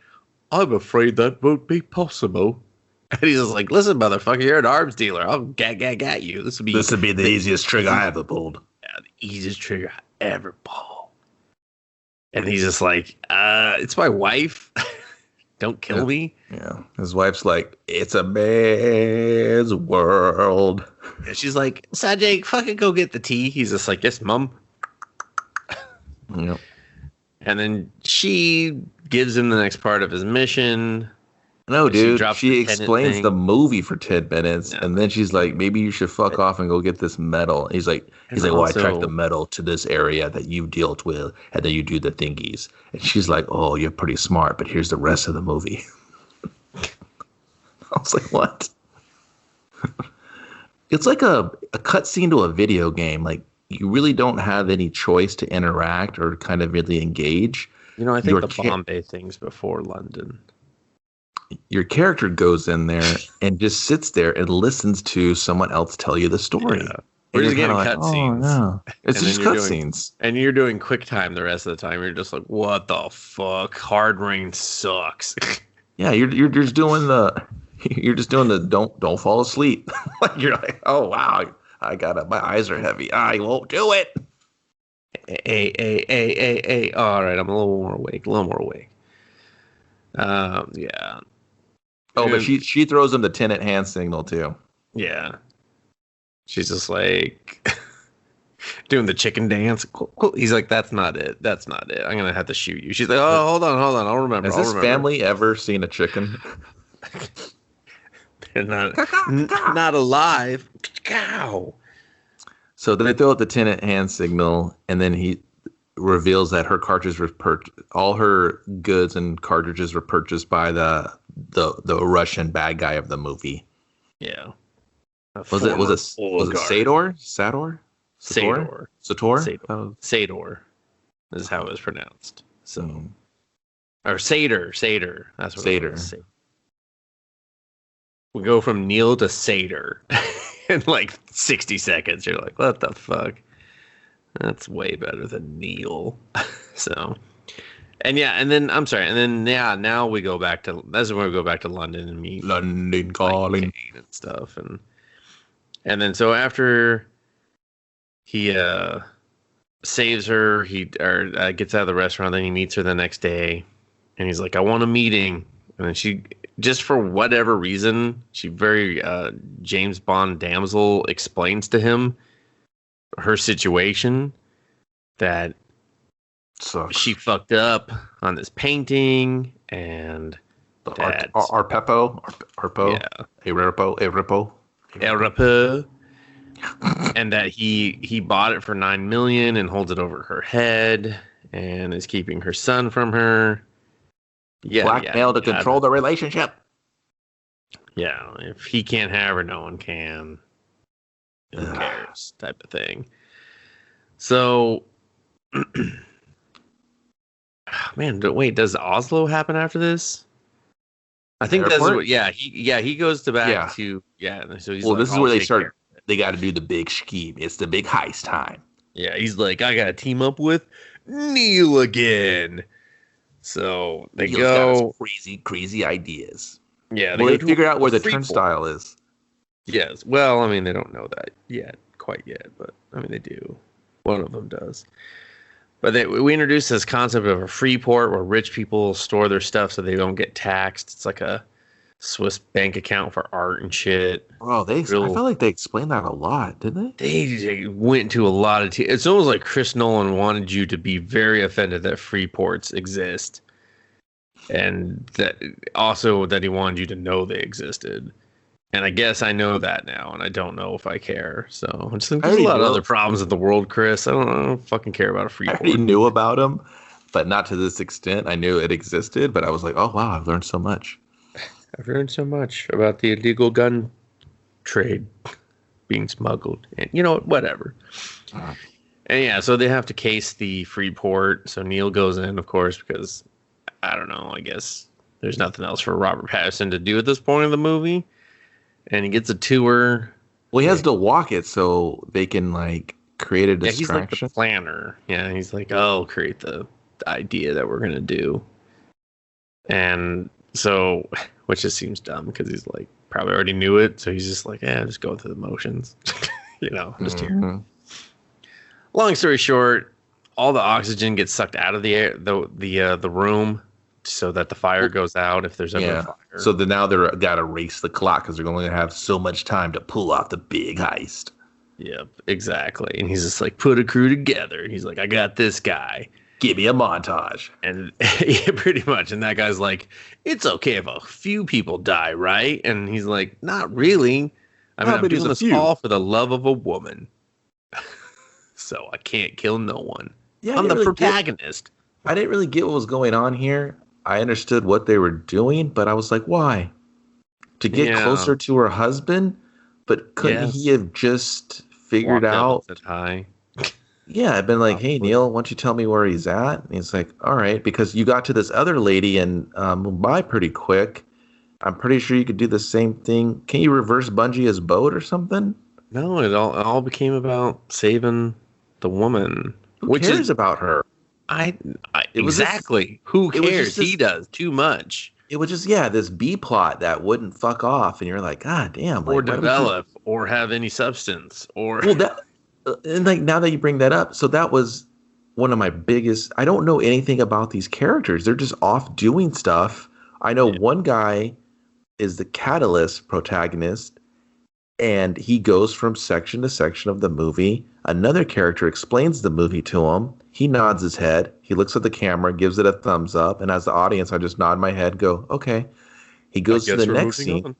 I'm afraid that won't be possible. And he's just like, listen, motherfucker, you're an arms dealer. I'll gat you. This would be the easiest trigger I ever pulled. Yeah, the easiest trigger I ever pulled. And he's just like, it's my wife. Don't kill me. Yeah. His wife's like, it's a man's world. And she's like, Sanjay, fucking go get the tea. He's just like, yes, mom. Yep. And then she gives him the next part of his mission. No, dude. drops She the explains Tenet the thing. movie for 10 minutes, Yeah. and then she's like, maybe you should fuck off and go get this medal. He's like, And well, I tracked the also, medal to this area that you dealt with, and then you do the thingies. And she's like, oh, you're pretty smart, but here's the rest of the movie. I was like, what? It's like a cutscene to a video game. Like, you really don't have any choice to interact or kind of really engage. I think Your the Bombay thing's before London. Your character goes in there and just sits there and listens to someone else tell you the story. Yeah. We're just getting cutscenes. No. It's And just then you're cutscenes. And you're doing quick time the rest of the time. You're just like, what the fuck? Hard Rain sucks. Yeah, you're just doing the don't fall asleep. Like you're like, oh wow, my eyes are heavy. I won't do it. Hey. All right, I'm a little more awake. Yeah. Oh, but she throws him the Tenet hand signal too. Yeah. She's just like doing the chicken dance. Cool. He's like, that's not it. I'm gonna have to shoot you. She's like, oh, hold on. I'll remember. Has this family ever seen a chicken? They're not alive. Cow. So they throw out the Tenet hand signal, and then he reveals that her cartridges were all her goods and cartridges were purchased by the Russian bad guy of the movie. Yeah. Was it Sador? Sator? Sador. Sator? Oh. Sador is how it was pronounced. So, or Satyr. That's what Satyr. it was. We go from Neil to Satyr in like 60 seconds. You're like, what the fuck? That's way better than Neil. So, and then I'm sorry, and then now we go back to that's when we go back to London and meet London Calling and stuff, and then so after he saves her, he gets out of the restaurant, then he meets her the next day, and he's like, I want a meeting, and then she, just for whatever reason, she very James Bond damsel explains to him her situation, that sucks. She fucked up on this painting, and that Arpepo, yeah, Aripo, and that he bought it for $9 million and holds it over her head and is keeping her son from her. Yeah, blackmail to control the relationship. Yeah, if he can't have her, no one can. Who cares? Type of thing. So, man, wait, does Oslo happen after this? I think that's what. Yeah, he goes to back to So he's this is where they start. They got to do the big scheme. It's the big heist time. Yeah, he's like, I got to team up with Neil again. So they go crazy ideas. Yeah, they figure out where the turnstile is. Yes. Well, I mean, they don't know that quite yet, but I mean, they do. One of them does. But we introduced this concept of a free port where rich people store their stuff so they don't get taxed. It's like a Swiss bank account for art and shit. Bro, I felt like they explained that a lot, didn't they? They went into a lot of... It's almost like Chris Nolan wanted you to be very offended that free ports exist. And that also that he wanted you to know they existed. And I guess I know that now, and I don't know if I care. So I'm just thinking, there's a lot of other problems in the world, Chris. I don't fucking care about a free port. I already knew about them, but not to this extent. I knew it existed, but I was like, oh, wow, I've learned so much. I've learned so much about the illegal gun trade being smuggled. And, whatever. And yeah, so they have to case the free port. So Neil goes in, of course, because, I don't know, I guess there's nothing else for Robert Pattinson to do at this point in the movie. And he gets a tour. Well, he has to walk it so they can, create a distraction. Yeah, he's like the planner. Yeah, he's like, I'll create the idea that we're going to do. And so, which just seems dumb because he's like, probably already knew it. So he's just like, just go through the motions. Just here. Long story short, all the oxygen gets sucked out of the air, the room, so that the fire goes out if there's ever a fire. So now they're got to race the clock because they're going to have so much time to pull off the big heist. Yep, exactly. And he's just like, put a crew together. He's like, I got this guy. Give me a montage. And yeah, pretty much. And that guy's like, it's okay if a few people die, right? And he's like, not really. I mean, I'm doing this all for the love of a woman. So I can't kill no one. Yeah, I'm the protagonist. I didn't really get what was going on here. I understood what they were doing, but I was like, why? To get closer to her husband? But couldn't he have just figured out? Hi. Yeah, I've been like, hey, Neil, why don't you tell me where he's at? And he's like, all right, because you got to this other lady in Mumbai pretty quick. I'm pretty sure you could do the same thing. Can you reverse bungee his boat or something? No, it all became about saving the woman. Who cares about her? Exactly. Who cares? He does too much. It was just, this B plot that wouldn't fuck off. And you're like, God damn. Or develop, or have any substance, or... Well, and like now that you bring that up, so that was one of my biggest. I don't know anything about these characters. They're just off doing stuff. I know one guy is the catalyst protagonist, and he goes from section to section of the movie. Another character explains the movie to him. He nods his head. He looks at the camera, gives it a thumbs up, and as the audience, I just nod my head, go, okay. He goes to the next scene.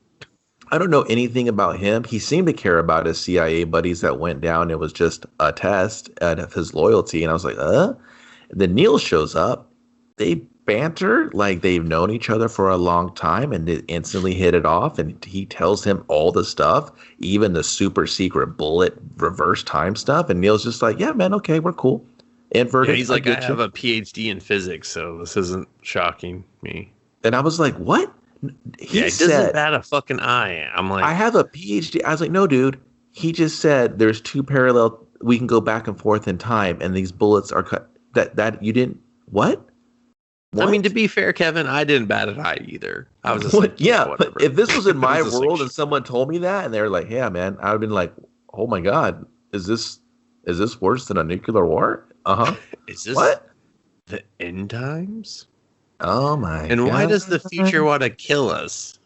I don't know anything about him. He seemed to care about his CIA buddies that went down. It was just a test of his loyalty. And I was like, And then Neil shows up. They banter like they've known each other for a long time, and they instantly hit it off. And he tells him all the stuff, even the super secret bullet reverse time stuff. And Neil's just like, yeah, man, okay, we're cool. Inverted. Yeah, he's like, I have a PhD in physics, so this isn't shocking me. And I was like, what? He doesn't bat a fucking eye. I'm like, I have a PhD. I was like, no, dude. He just said there's two parallel. We can go back and forth in time, and these bullets are cut. That you didn't. What? I mean, to be fair, Kevin, I didn't bat an eye either. I was just like, but if this was in my world and someone told me that, and they were like, yeah, man, I'd have been like, oh my god, is this worse than a nuclear war? Is this what? The end times? Oh my god. And why does the future want to kill us?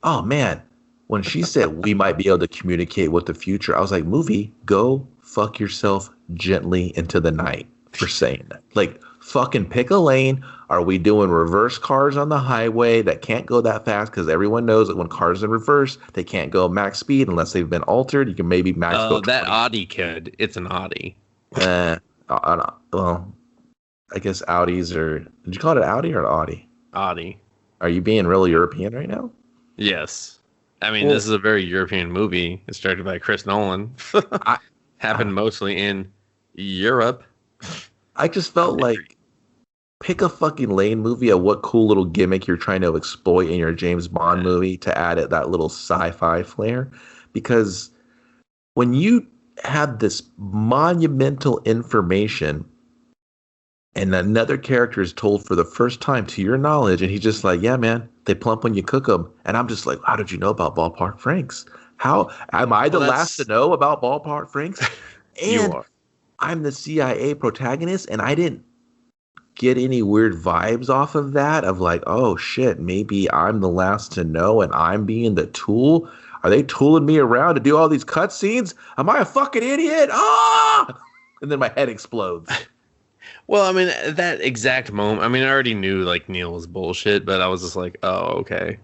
Oh man. When she said we might be able to communicate with the future, I was like, movie, go fuck yourself gently into the night for saying that. Like, fucking pick a lane. Are we doing reverse cars on the highway that can't go that fast? Because everyone knows that when cars in reverse, they can't go max speed unless they've been altered. You can maybe max go 20. That Audi kid. It's an Audi. Well, I guess Audis are... Did you call it an Audi or an Audi? Audi. Are you being real European right now? Yes. I mean, this is a very European movie. It's directed by Chris Nolan. Happened mostly in Europe. I just felt like pick a fucking lane movie of what cool little gimmick you're trying to exploit in your James Bond movie to add it that little sci-fi flair. Because when you have this monumental information and another character is told for the first time to your knowledge, and he's just like, yeah, man, they plump when you cook them. And I'm just like, how did you know about Ballpark Franks? How am I the last to know about Ballpark Franks? And you are. I'm the CIA protagonist, and I didn't get any weird vibes off of that of like, oh shit, maybe I'm the last to know and I'm being the tool. Are they tooling me around to do all these cutscenes? Am I a fucking idiot? Ah! And then my head explodes. Well, I mean, that exact moment, I mean, I already knew, like, Neil was bullshit, but I was just like, oh, okay.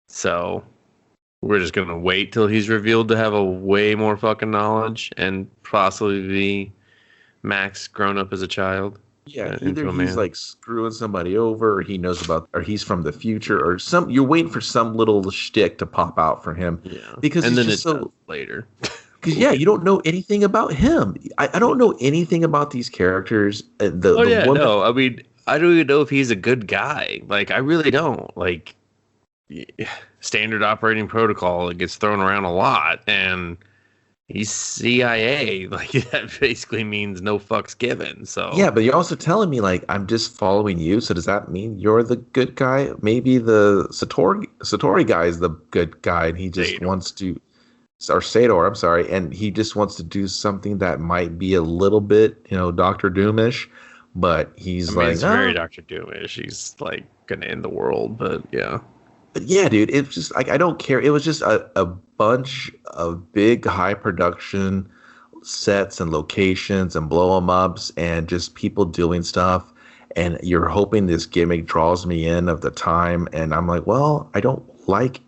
So, we're just going to wait till he's revealed to have a way more fucking knowledge and possibly be Max grown up as a child. Yeah, either he's, like, screwing somebody over, or he knows about, or he's from the future, or you're waiting for some little shtick to pop out for him. Yeah. Because and then it's so later. Because, you don't know anything about him. I don't know anything about these characters. I mean, I don't even know if he's a good guy. Like, I really don't. Like, standard operating protocol, it gets thrown around a lot, and he's CIA. Like, that basically means no fucks given. So yeah, but you're also telling me, like, I'm just following you. So does that mean you're the good guy? Maybe the Satori guy is the good guy, and he just wants to... Or Sador, I'm sorry, and he just wants to do something that might be a little bit, Doctor Doomish, but he's it's very Doctor Doomish. He's like gonna end the world, but yeah. But yeah, dude, it's just like I don't care. It was just a bunch of big, high production, sets and locations and blow 'em ups and just people doing stuff. And you're hoping this gimmick draws me in of the time. And I'm like, well, I don't like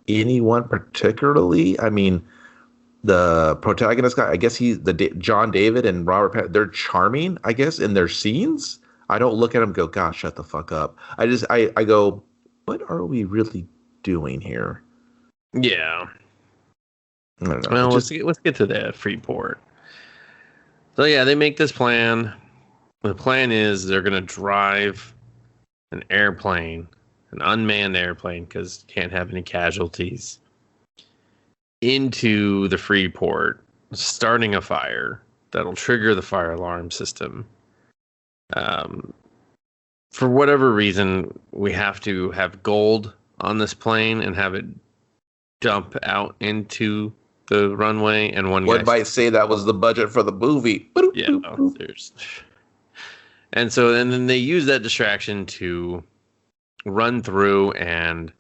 anyone particularly. I mean, the protagonist guy, I guess John David and they're charming, I guess, in their scenes. I don't look at him and go, gosh, shut the fuck up. I go, what are we really doing here? Yeah. I don't know. Well, let's get to the Freeport. So yeah, they make this plan. The plan is they're gonna drive an airplane, an unmanned airplane, because you can't have any casualties, into the Freeport, starting a fire that'll trigger the fire alarm system. For whatever reason, we have to have gold on this plane and have it dump out into the runway. And one might say that was the budget for the movie. Yeah, and so then they use that distraction to run through and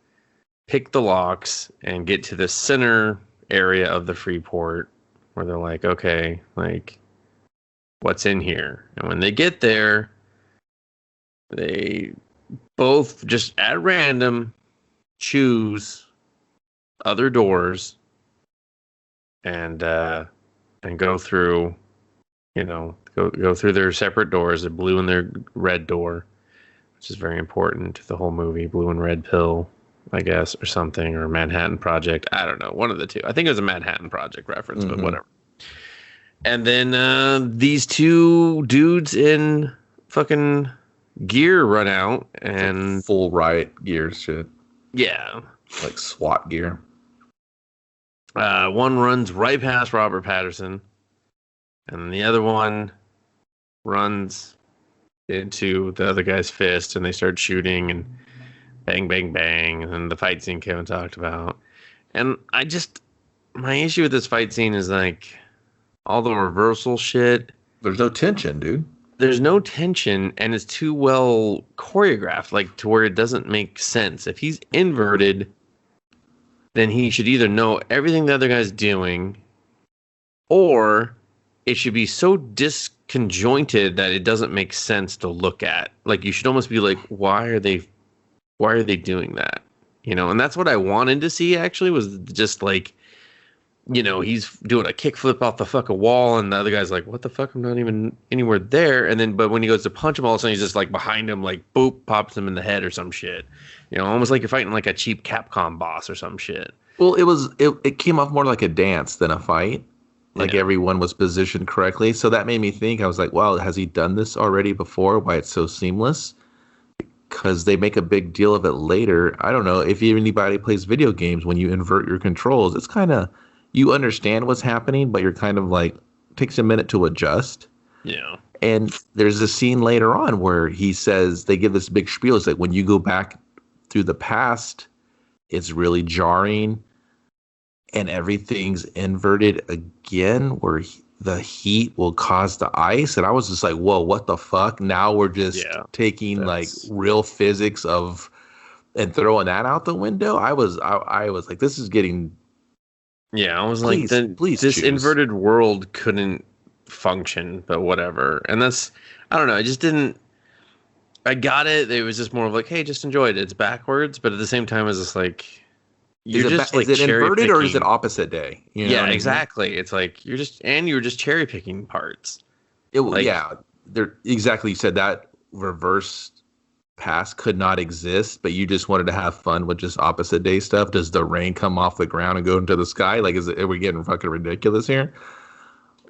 pick the locks and get to the center area of the Freeport, where they're like, okay, like, what's in here? And when they get there, they both just at random choose other doors and go through, go through their separate doors, the blue and their red door, which is very important to the whole movie. Blue and red pill, I guess, or something, or Manhattan Project. I don't know, one of the two. I think it was a Manhattan Project reference, but whatever. And then these two dudes in fucking gear run out, and like full riot gear shit. Yeah, like SWAT gear. One runs right past Robert Pattinson, and the other one runs into the other guy's fist, and they start shooting, and bang, bang, bang, and the fight scene Kevin talked about. And my issue with this fight scene is like all the reversal shit. There's no tension, dude. There's no tension, and it's too well choreographed, like to where it doesn't make sense. If he's inverted, then he should either know everything the other guy's doing, or it should be so disconjointed that it doesn't make sense to look at. Like, you should almost be like, why are they doing that? And that's what I wanted to see, actually, was just like, he's doing a kickflip off the fucking wall, and the other guy's like, what the fuck? I'm not even anywhere there. And then, but when he goes to punch him, all of a sudden he's just like behind him, like, boop, pops him in the head or some shit. Almost like you're fighting like a cheap Capcom boss or some shit. Well, it came off more like a dance than a fight. Like, everyone was positioned correctly. So that made me think, I was like, wow, has he done this already before? Why it's so seamless? Because they make a big deal of it later. I don't know if anybody plays video games, when you invert your controls, it's kind of, you understand what's happening, but you're kind of like, takes a minute to adjust. Yeah. And there's a scene later on where he says, they give this big spiel. It's like, when you go back through the past, it's really jarring and everything's inverted again, where the heat will cause the ice. And I was just like, whoa, what the fuck? Now we're just taking like real physics and throwing that out the window. I was like, this is getting... Yeah, I was like, this inverted world couldn't function, but whatever. And that's, I don't know, I just didn't, I got it. It was just more of like, hey, just enjoy it. It's backwards, but at the same time, it's just like, is it inverted or is it opposite day? Yeah, exactly. It's like, you were just cherry picking parts. They're exactly, you said that reverse past could not exist, but you just wanted to have fun with just opposite day stuff. Does the rain come off the ground and go into the sky? Like, are we getting fucking ridiculous here?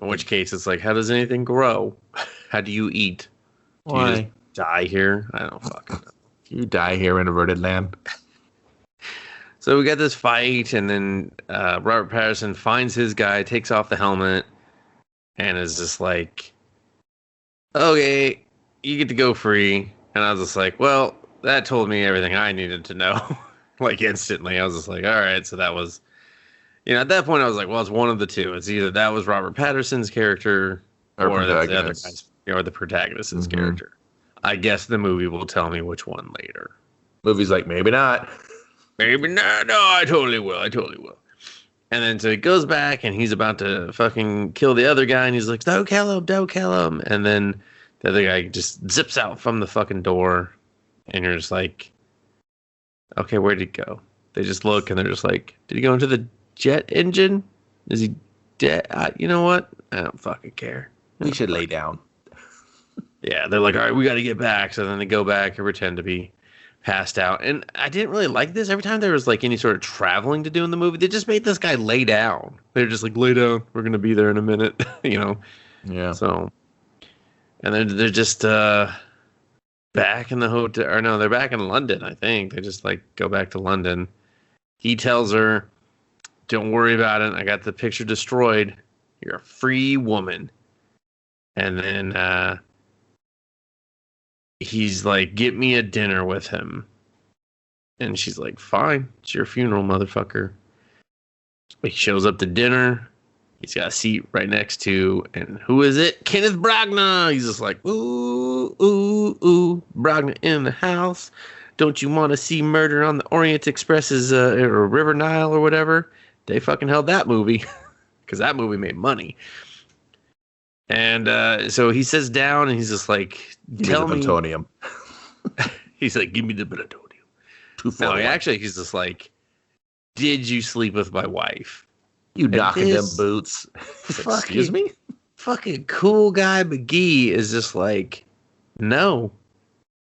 In which case, it's like, how does anything grow? How do you eat? Do you just die here? I don't fucking know. You die here in inverted land. So we got this fight, and then Robert Pattinson finds his guy, takes off the helmet, and is just like, okay, you get to go free. And I was just like, well, that told me everything I needed to know, like, instantly. I was just like, all right. So that was, at that point I was like, well, it's one of the two. It's either that was Robert Pattinson's character or the other guy's, or the protagonist's character. I guess the movie will tell me which one later. Movie's like, maybe not. Maybe not. No, I totally will. And then so he goes back and he's about to fucking kill the other guy. And he's like, don't kill him, don't kill him. And then the other guy just zips out from the fucking door. And you're just like, okay, where'd he go? They just look and they're just like, did he go into the jet engine? Is he dead? You know what? I don't fucking care. We should lay down. Yeah, they're like, all right, we got to get back. So then they go back and pretend to be passed out. And I didn't really like this. Every time there was like any sort of traveling to do in the movie, they just made this guy lay down. They're just like, lay down. We're going to be there in a minute, you know? Yeah. So, and then they're just back in the hotel. Or no, they're back in London, I think. They just like go back to London. He tells her, don't worry about it. I got the picture destroyed. You're a free woman. And then he's like, get me a dinner with him. And she's like, fine. It's your funeral, motherfucker. He shows up to dinner. He's got a seat right next to, and who is it? Kenneth Branagh. He's just like, ooh, ooh, ooh. Branagh in the house. Don't you want to see Murder on the Orient Express's or River Nile or whatever? They fucking held that movie because that movie made money. And so he sits down and he's just like, tell me. Plutonium. He's like, give me the plutonium. No, actually, he's just like, did you sleep with my wife? You knocking them boots. Excuse me? Fucking cool guy McGee is just like, no,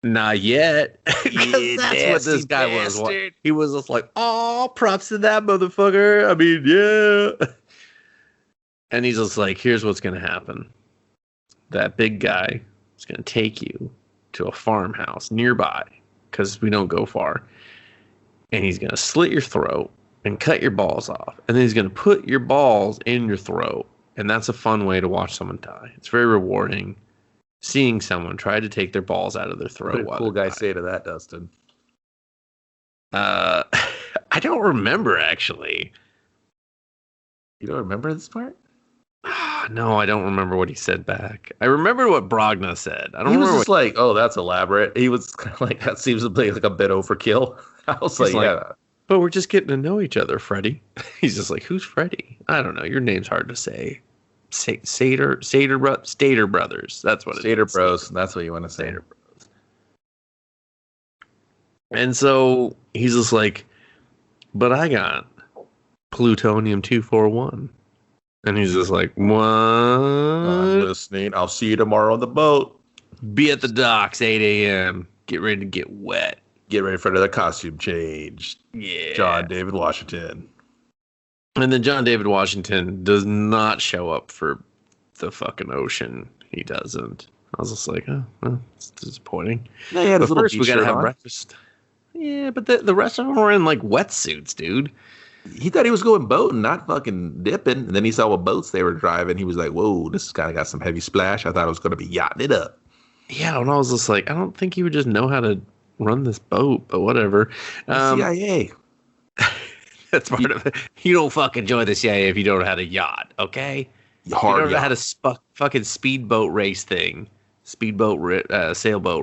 not yet. Because that's what this guy was. He was just like, oh, props to that motherfucker. I mean, yeah. And he's just like, here's what's going to happen. That big guy is going to take you to a farmhouse nearby because we don't go far. And he's going to slit your throat and cut your balls off. And then he's going to put your balls in your throat. And that's a fun way to watch someone die. It's very rewarding seeing someone try to take their balls out of their throat. What did cool guy say to that, Dustin? I don't remember, actually. You don't remember this part? No, I don't remember what he said back. I remember what Branagh said. I don't he remember. Was just like, oh, that's elaborate. He was kind of like, that seems to be like a bit overkill. I was like, yeah. But we're just getting to know each other, Freddie. He's just like, who's Freddie? I don't know. Your name's hard to say. Stater Brothers. That's what it is. Stater Bros. That's what you want to say. Stater Bros. And so he's just like, but I got plutonium-241. And he's just like, what? I'm listening. I'll see you tomorrow on the boat. Be at the docks, 8 a.m. Get ready to get wet. Get ready for another costume change. Yeah. John David Washington. And then John David Washington does not show up for the fucking ocean. He doesn't. I was just like, oh, well, it's disappointing. Yeah, but first we gotta have breakfast. Yeah, but the rest of them were in like wetsuits, dude. He thought he was going boating, not fucking dipping. And then he saw what boats they were driving. He was like, whoa, this kind of got some heavy splash. I thought it was going to be yachting it up. Yeah, and I was just like, I don't think he would just know how to run this boat, but whatever. CIA. That's part of it. You don't fucking join the CIA if you don't know how to yacht, okay? You don't know how to fucking speedboat race thing. Sailboat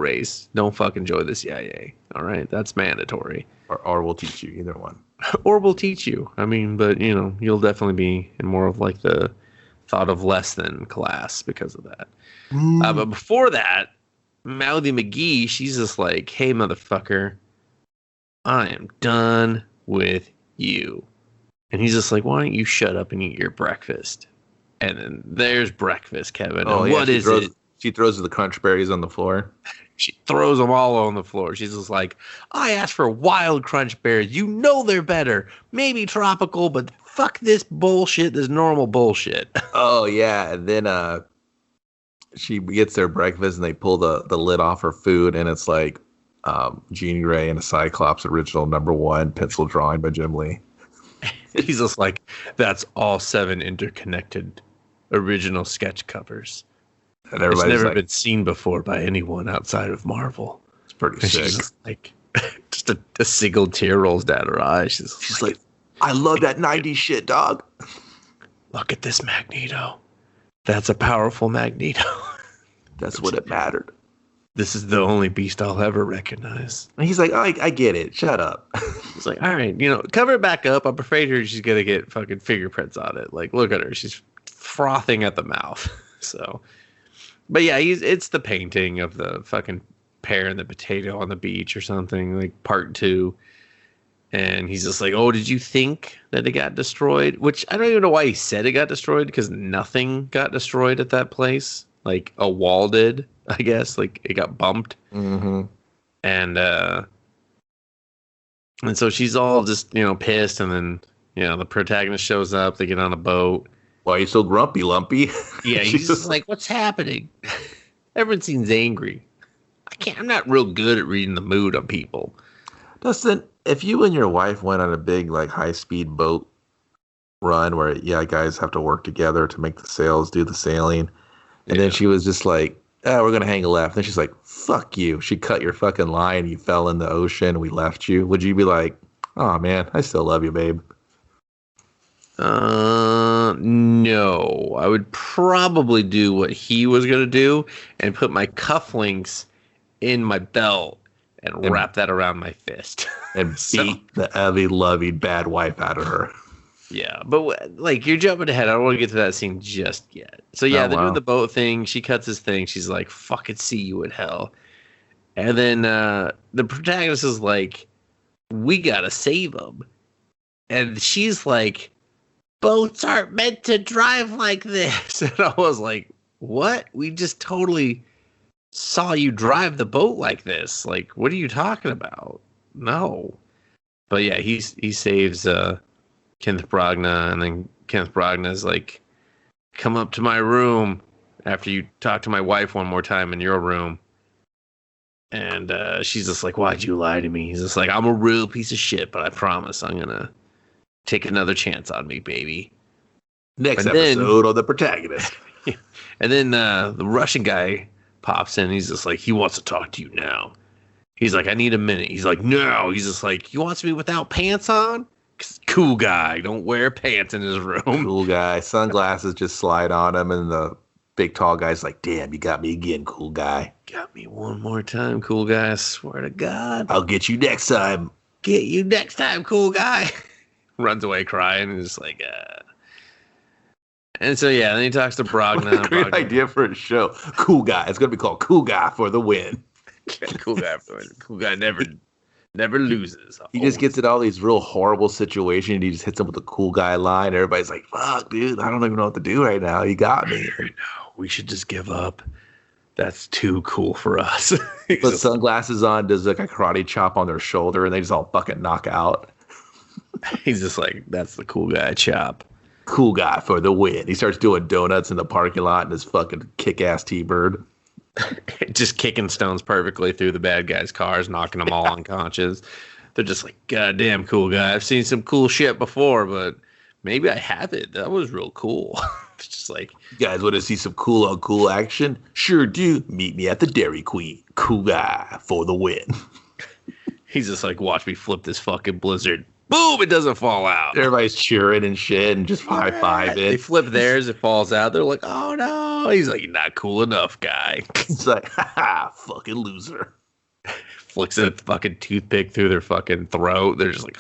race. Don't fucking join the CIA, all right? That's mandatory. Or we'll teach you, either one. Or we'll teach you. I mean, but, you know, you'll definitely be in more of like the thought of less than class because of that. But before that, Mouthy McGee, she's just like, hey, motherfucker, I am done with you. And he's just like, why don't you shut up and eat your breakfast? And then there's breakfast, Kevin. Oh, and yeah, what is it? She throws the crunch berries on the floor. She throws them all on the floor. She's just like, I asked for wild crunch berries. You know they're better. Maybe tropical, but fuck this bullshit, this normal bullshit. Oh, yeah. And then she gets their breakfast and they pull the lid off her food. And it's like Jean Grey and a Cyclops original #1 pencil drawing by Jim Lee. He's just like, that's all 7 interconnected original sketch covers. And it's never been seen before by anyone outside of Marvel. It's pretty sick. She's just like, just a single tear rolls down her eyes. She's like, I love that 90s shit, dog. Look at this Magneto. That's a powerful Magneto. That's what it mattered. This is the only beast I'll ever recognize. And he's like, oh, I get it. Shut up. He's like, all right, cover it back up. I'm afraid she's gonna get fucking fingerprints on it. Like, look at her. She's frothing at the mouth. So, but yeah, it's the painting of the fucking pear and the potato on the beach or something, like part 2. And he's just like, oh, did you think that it got destroyed? Which I don't even know why he said it got destroyed, because nothing got destroyed at that place. Like a wall did, I guess. Like it got bumped. Mm-hmm. And so she's all just, pissed. And then, the protagonist shows up. They get on a boat. Why are you so grumpy, Lumpy? Yeah, he's just like, what's happening? Everyone seems angry. I'm not real good at reading the mood on people. Dustin, if you and your wife went on a big, like, high-speed boat run where, guys have to work together to make the sails, do the sailing, and then she was just like, we're going to hang a left. And then she's like, fuck you. She cut your fucking line. You fell in the ocean. We left you. Would you be like, oh, man, I still love you, babe? No. I would probably do what he was going to do and put my cufflinks in my belt and wrap that around my fist. And beat the lovey bad wife out of her. Yeah, but like you're jumping ahead. I don't want to get to that scene just yet. So yeah, they're doing the boat thing. She cuts his thing. She's like, "Fucking see you in hell." And then the protagonist is like, "We gotta save him." And she's like, "Boats aren't meant to drive like this." And I was like, "What? We just totally saw you drive the boat like this. Like, what are you talking about?" No. But yeah, he saves Kenneth Branagh, and then Kenneth Branagh is like, come up to my room after you talk to my wife one more time in your room. And she's just like, why'd you lie to me? He's just like, I'm a real piece of shit, but I promise I'm going to take another chance on me, baby. Next episode of The Protagonist. And then the Russian guy pops in. He's just like, he wants to talk to you now. He's like, I need a minute. He's like, no. He's just like, he wants me without pants on? Cool guy. Don't wear pants in his room. Cool guy. Sunglasses just slide on him. And the big tall guy's like, damn, you got me again, cool guy. Got me one more time, cool guy. I swear to God. I'll get you next time. Get you next time, cool guy. Runs away crying and is like, And so, yeah, then he talks to Branagh. Great idea for a show. Cool guy. It's going to be called Cool Guy for the Win. Cool guy for the win. Cool guy never loses. He just gets in all these real horrible situations. And he just hits him with a cool guy line. Everybody's like, fuck, dude, I don't even know what to do right now. You got me. No, we should just give up. That's too cool for us. Put sunglasses on, does like a karate chop on their shoulder, and they just all fucking knock out. He's just like, that's the cool guy chop. Cool guy for the win. He starts doing donuts in the parking lot in his fucking kick-ass T-Bird. Just kicking stones perfectly through the bad guys' cars, knocking them all unconscious. They're just like, goddamn cool guy. I've seen some cool shit before, but maybe I haven't. That was real cool. It's just like, you guys want to see some cool on cool action? Sure do. Meet me at the Dairy Queen. Cool guy for the win. He's just like, watch me flip this fucking blizzard. Boom! It doesn't fall out. Everybody's cheering and shit and just high-five it. They flip theirs, it falls out. They're like, oh no. He's like, you're not cool enough, guy. He's like, ha, fucking loser. Flicks a fucking toothpick through their fucking throat. They're just like,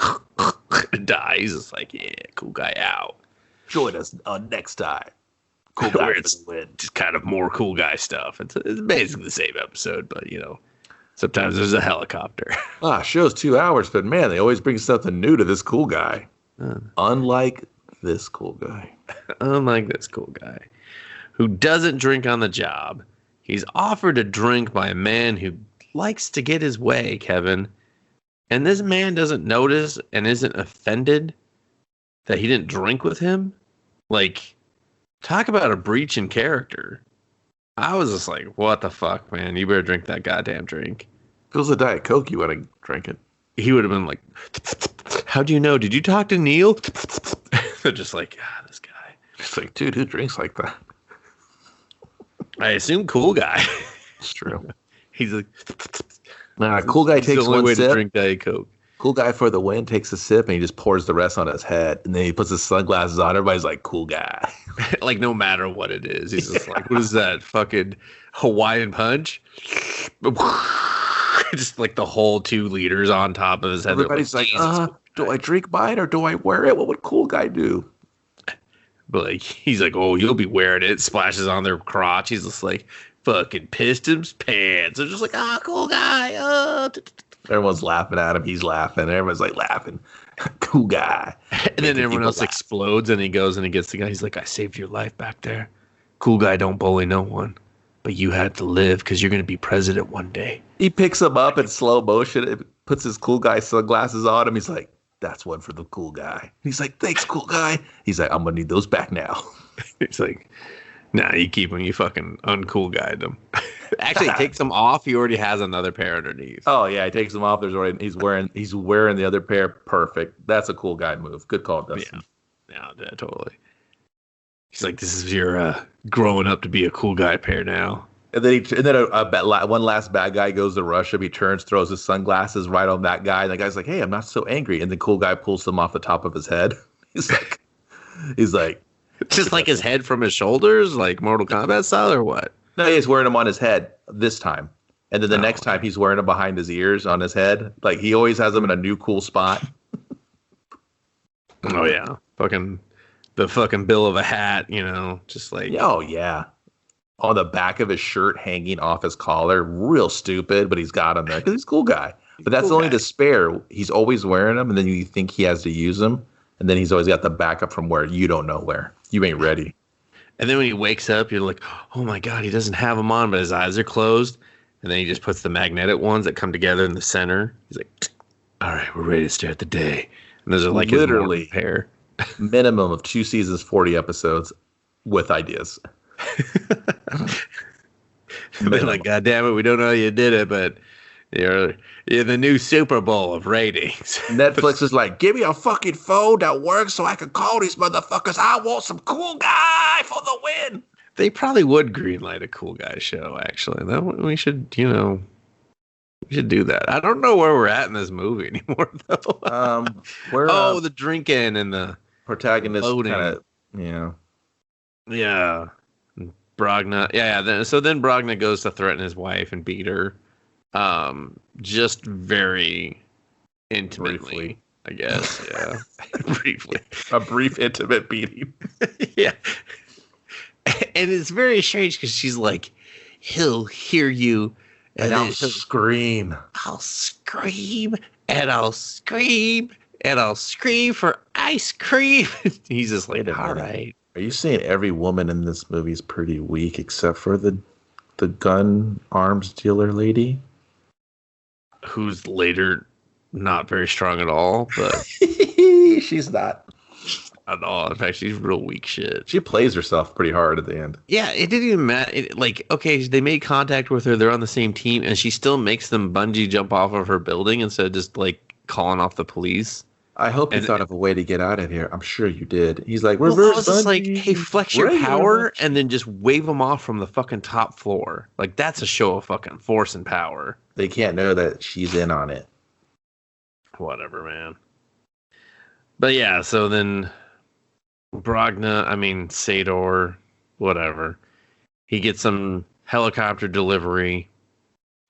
die. He's just like, yeah, cool guy out. Join us next time. Cool guy for the win. Just kind of more cool guy stuff. It's basically the same episode, but sometimes there's a helicopter. Show's 2 hours, but man, they always bring something new to this cool guy. Unlike this cool guy. Unlike this cool guy. Who doesn't drink on the job. He's offered a drink by a man who likes to get his way, Kevin. And this man doesn't notice and isn't offended that he didn't drink with him. Like, talk about a breach in character. I was just like, what the fuck, man? You better drink that goddamn drink. If it was a Diet Coke, you would have drank it. He would have been like, how do you know? Did you talk to Neil? They're just like, this guy. It's like, dude, who drinks like that? I assume cool guy. It's true. He's like, cool guy takes one sip. To drink Diet Coke. Cool guy for the win takes a sip and he just pours the rest on his head. And then he puts his sunglasses on. Everybody's like, cool guy. Like, no matter what it is. He's just like, what is that? Fucking Hawaiian punch? just like the whole 2 liters on top of his head. Everybody's like, do I drink mine or do I wear it? What would cool guy do? But like, he's like, oh, you'll be wearing it. Splashes on their crotch. He's just like, fucking Pistons pants. They're just like, cool guy. Everyone's laughing at him. He's laughing. Everyone's like laughing. Cool guy. And then everyone else explodes, and he goes and he gets the guy. He's like, I saved your life back there. Cool guy don't bully no one. But you had to live because you're going to be president one day. He picks him up in slow motion, puts his cool guy sunglasses on him. He's like, that's one for the cool guy. He's like, thanks, cool guy. He's like, I'm going to need those back now. He's like, nah, you keep them. You fucking uncool guyed them. Actually, he takes them off. He already has another pair underneath. Oh, yeah, he takes them off. He's wearing the other pair. Perfect. That's a cool guy move. Good call, Dustin. Yeah, totally. He's like, this is your growing up to be a cool guy pair now. And then one last bad guy goes to rush him. He turns, throws his sunglasses right on that guy. And the guy's like, hey, I'm not so angry. And the cool guy pulls them off the top of his head. He's like, just like his head from his shoulders, like Mortal Kombat style, or what? No, he's wearing them on his head this time. And then the next time he's wearing them behind his ears on his head. Like, he always has them in a new cool spot. Oh, yeah. The fucking bill of a hat, just like. Oh, yeah. On the back of his shirt hanging off his collar. Real stupid, but he's got them there because he's a cool guy. But that's only to spare. He's always wearing them, and then you think he has to use them. And then he's always got the backup from where you don't know where. You ain't ready. And then when he wakes up, you're like, oh, my God, he doesn't have them on, but his eyes are closed. And then he just puts the magnetic ones that come together in the center. He's like, all right, we're ready to start the day. And those are like literally his pair. Minimum of 2 seasons, 40 episodes with ideas. They're like, God damn it, we don't know how you did it, but you're the new Super Bowl of ratings. Netflix is like, give me a fucking phone that works so I can call these motherfuckers. I want some cool guy for the win. They probably would greenlight a cool guy show, actually. We should, we should do that. I don't know where we're at in this movie anymore, though. The drinking and the protagonist kind of, Yeah. Brogna. Yeah. So then Brogna goes to threaten his wife and beat her. Just very intimately, briefly. I guess. Yeah. Briefly. A brief, intimate beating. Yeah. And it's very strange because she's like, he'll hear you. And I'll scream. I'll scream. And I'll scream. And I'll scream for ice cream. He's just like, all right. Are you saying every woman in this movie is pretty weak except for the gun arms dealer lady? Who's later not very strong at all, but she's not at all. In fact, she's real weak shit. She plays herself pretty hard at the end. Yeah, it didn't even matter. Okay, they made contact with her. They're on the same team, and she still makes them bungee jump off of her building instead of just calling off the police. I hope you thought of a way to get out of here. I'm sure you did. He's like, reverse. I was just like, hey, flex your power and then just wave them off from the fucking top floor. Like, that's a show of fucking force and power. They can't know that she's in on it. Whatever, man. But yeah, so then Sador, whatever. He gets some helicopter delivery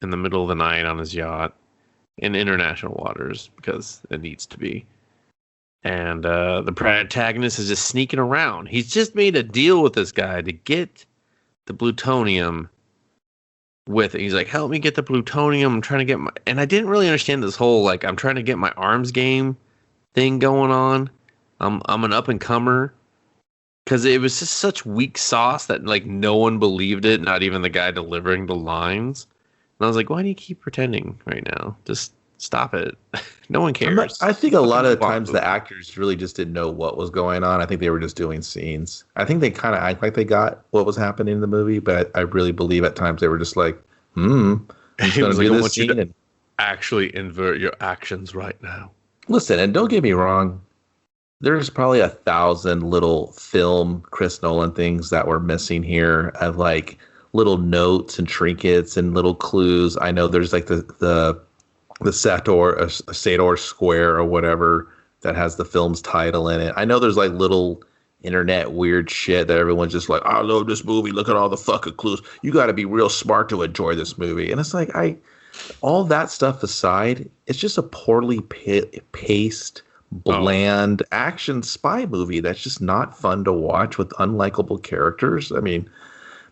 in the middle of the night on his yacht in international waters because it needs to be. And the protagonist is just sneaking around. He's just made a deal with this guy to get the plutonium with it. He's like, help me get the plutonium. I'm trying to get my... And I didn't really understand this whole, I'm trying to get my arms game thing going on. I'm an up-and-comer. Because it was just such weak sauce that, no one believed it, not even the guy delivering the lines. And I was like, why do you keep pretending right now? Just stop it. No one cares. I think a lot of the times the actors really just didn't know what was going on. I think they were just doing scenes. I think they kind of act like they got what was happening in the movie, but I really believe at times they were just like, I'm going to do this scene. And actually invert your actions right now. Listen, and don't get me wrong. There's probably 1,000 little film Chris Nolan things that were missing here of little notes and trinkets and little clues. I know there's the Sador Square or whatever that has the film's title in it. I know there's little internet weird shit that everyone's just like, I love this movie. Look at all the fucking clues. You got to be real smart to enjoy this movie. And it's like, all that stuff aside, it's just a poorly paced, bland action spy movie that's just not fun to watch with unlikable characters. I mean,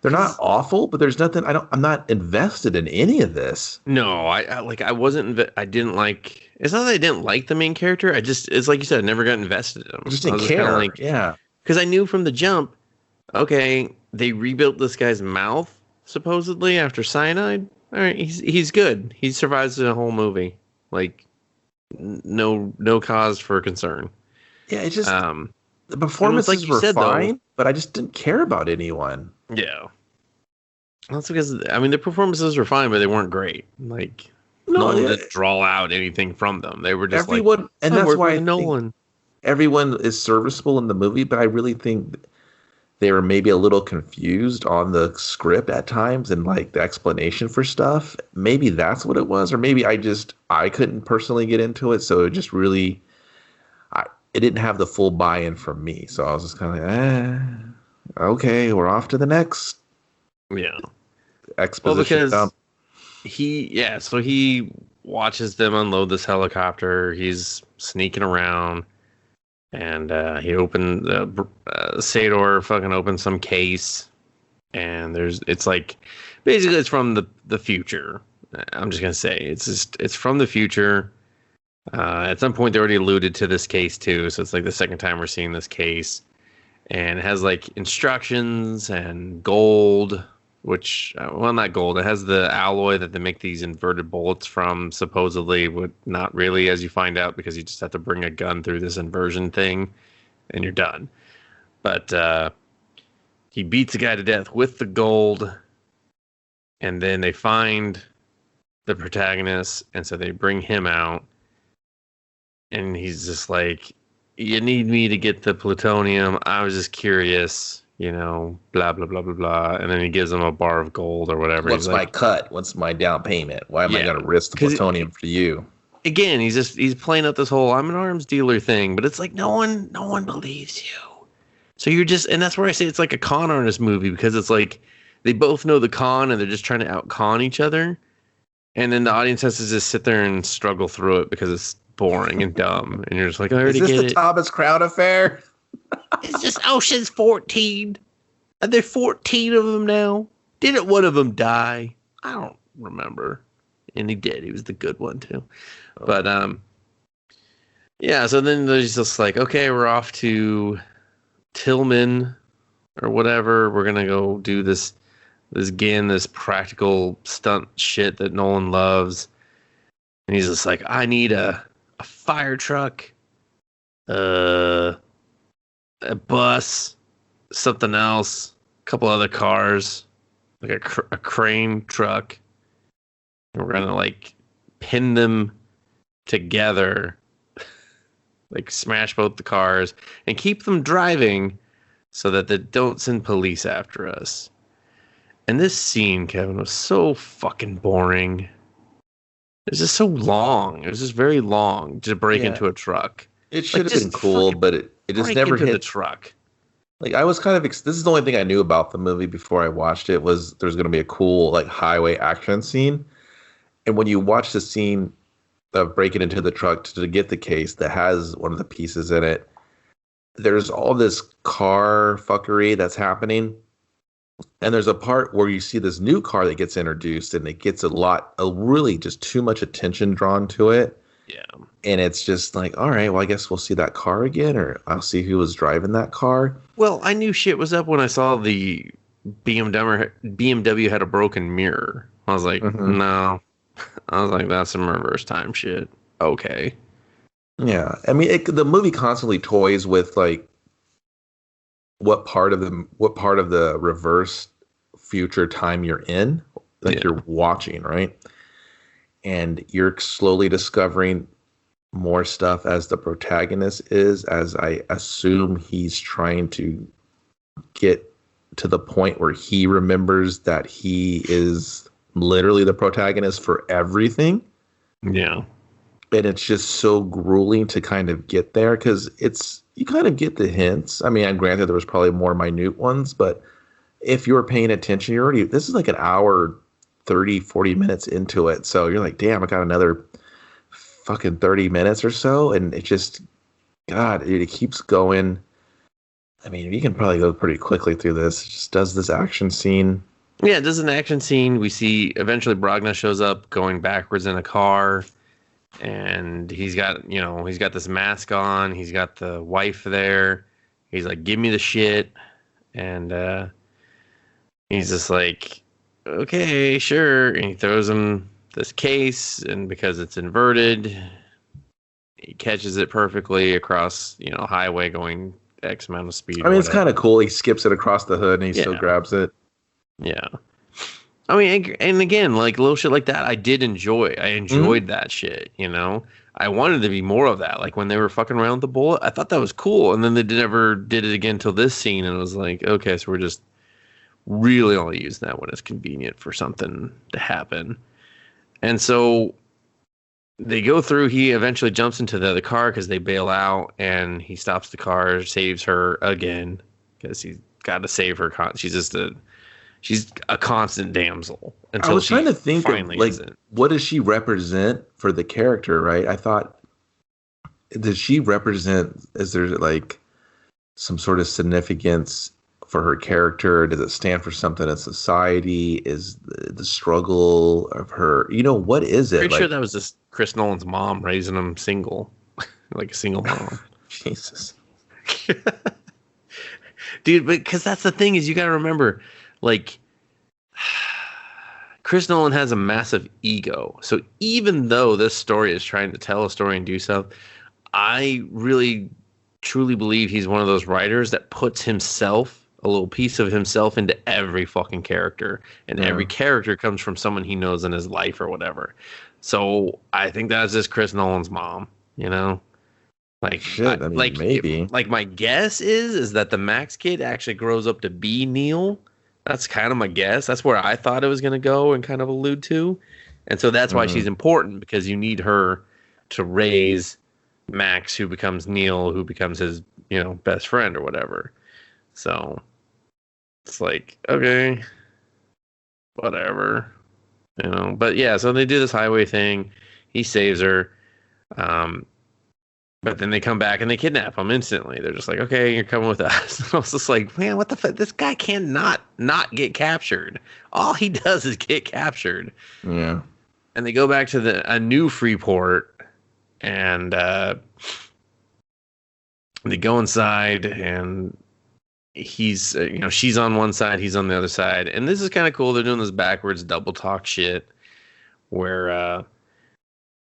they're not awful, but there's nothing. I'm not invested in any of this. No, I wasn't. I didn't like. It's not that I didn't like the main character. It's like you said, I never got invested in him. I just didn't care. Yeah, because I knew from the jump. Okay, they rebuilt this guy's mouth supposedly after cyanide. All right, he's good. He survives the whole movie. Like, no cause for concern. Yeah, it just the performances were fine, though, but I just didn't care about anyone. Yeah, that's because the performances were fine, but they weren't great. Like, no one did draw out anything from them. They were just everyone, and that's why everyone is serviceable in the movie. But I really think they were maybe a little confused on the script at times and like the explanation for stuff. Maybe that's what it was, or maybe I couldn't personally get into it, so it just really, it didn't have the full buy-in from me. So I was just kind of like, okay, we're off to the next. Yeah. Exposition dump. So he watches them unload this helicopter. He's sneaking around, and he opened Sador fucking opened some case, and it's from the future. I'm just gonna say it's from the future. At some point they already alluded to this case too, so it's like the second time we're seeing this case. And it has like instructions and gold, which, not gold. It has the alloy that they make these inverted bullets from, supposedly, but not really, as you find out, because you just have to bring a gun through this inversion thing and you're done. But he beats a guy to death with the gold, and then they find the protagonist, and so they bring him out, and he's just like, you need me to get the plutonium. I was just curious, blah, blah, blah, blah, blah. And then he gives him a bar of gold or whatever. What's my cut? What's my down payment? Why am I going to risk the plutonium for you? Again, he's playing up this whole I'm an arms dealer thing, but it's like no one believes you. So and that's where I say it's like a con artist movie, because it's like they both know the con and they're just trying to out-con each other. And then the audience has to just sit there and struggle through it because it's boring and dumb, and you're just like, I already get it. Is this the Thomas Crown Affair? Is this Ocean's 14? Are there 14 of them now? Didn't one of them die? I don't remember. And he did. He was the good one too. Oh. But so then there's just like, okay, we're off to Tillman or whatever. We're gonna go do this practical stunt shit that Nolan loves. And he's just like, I need a fire truck, a bus, something else, a couple other cars, like a crane truck. And we're gonna like pin them together, like smash both the cars and keep them driving so that they don't send police after us. And this scene, Kevin, was so fucking boring. It was just so long. It was just very long to break into a truck. It should have been cool, but it just never hit the truck. Like, I was kind of this is the only thing I knew about the movie before I watched it, was there's going to be a cool like highway action scene. And when you watch the scene of breaking into the truck to get the case that has one of the pieces in it, there's all this car fuckery that's happening. And there's a part where you see this new car that gets introduced, and it gets really just too much attention drawn to it. Yeah. And it's just like, all right, well, I guess we'll see that car again, or I'll see who was driving that car. Well, I knew shit was up when I saw the BMW had a broken mirror. I was like, no. I was like, that's some reverse time shit. Okay. Yeah. I mean, the movie constantly toys with like what part of the reverse future time you're in, like you're watching, right? And you're slowly discovering more stuff as the protagonist is, as I assume he's trying to get to the point where he remembers that he is literally the protagonist for everything. Yeah. And it's just so grueling to kind of get there, because you kind of get the hints. I mean, I'm granted there was probably more minute ones, but if you were paying attention, this is like an hour, 30, 40 minutes into it. So you're like, damn, I got another fucking 30 minutes or so. And it just, God, it keeps going. I mean, you can probably go pretty quickly through this. It just does this action scene. Yeah, it does an action scene. We see eventually Brogna shows up going backwards in a car. And he's got this mask on. He's got the wife there. He's like, give me the shit. And he's just like, okay, sure. And he throws him this case. And because it's inverted, he catches it perfectly across, highway going X amount of speed. I mean, it's kind of cool. He skips it across the hood and he still grabs it. Yeah. I mean, and again, like little shit like that, I did enjoy. I enjoyed that shit, I wanted to be more of that. Like when they were fucking around with the bullet, I thought that was cool. And then they never did it again till this scene. And it was like, okay, so we're just really only using that when it's convenient for something to happen. And so they go through. He eventually jumps into the other car because they bail out. And he stops the car, saves her again because he's got to save her. She's a constant damsel. I was trying to think of, like, what does she represent for the character, right? I thought, does she represent, is there like some sort of significance for her character? Does it stand for something in society? Is the struggle of her, what is it? Pretty sure that was just Chris Nolan's mom raising him single, like a single mom. Jesus. Dude, because that's the thing is you got to remember, like, Chris Nolan has a massive ego. So even though this story is trying to tell a story and do stuff, I really, truly believe he's one of those writers that puts himself, a little piece of himself, into every fucking character. And every character comes from someone he knows in his life or whatever. So I think that's just Chris Nolan's mom, Like, shit, I mean, maybe. Like my guess is that the Max kid actually grows up to be Neil. That's kind of my guess. That's where I thought it was going to go and kind of allude to. And so that's why she's important, because you need her to raise Max, who becomes Neil, who becomes his, best friend or whatever. So it's like, okay, whatever, But yeah, so they do this highway thing. He saves her. But then they come back and they kidnap him instantly. They're just like, okay, you're coming with us. I was just like, man, what the fuck? This guy cannot not get captured. All he does is get captured. Yeah. And they go back to a new Freeport, and they go inside, and he's, she's on one side, he's on the other side. And this is kind of cool. They're doing this backwards double talk shit where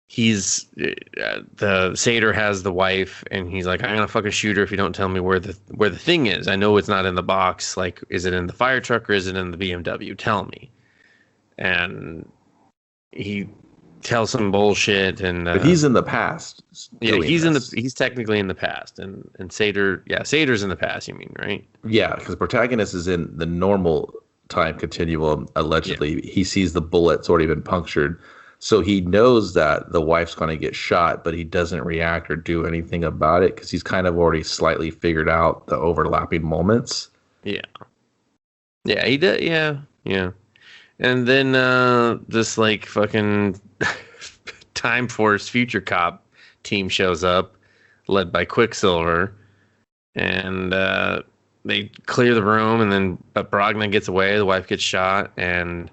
he's the Sator has the wife, and he's like, I'm gonna fucking shoot her if you don't tell me where the thing is. I know it's not in the box. Like, is it in the fire truck or is it in the BMW? Tell me. And he tells some bullshit, and but he's in the past. Yeah, he's technically in the past, and Sator's in the past. You mean, right? Yeah, because Protagonist is in the normal time continuum. Allegedly, he sees the bullet's already been punctured. So he knows that the wife's going to get shot, but he doesn't react or do anything about it because he's kind of already slightly figured out the overlapping moments. Yeah. Yeah, he did. Yeah, yeah. And then this like fucking Time Force Future Cop team shows up, led by Quicksilver, and they clear the room, and then Brogna gets away. The wife gets shot, and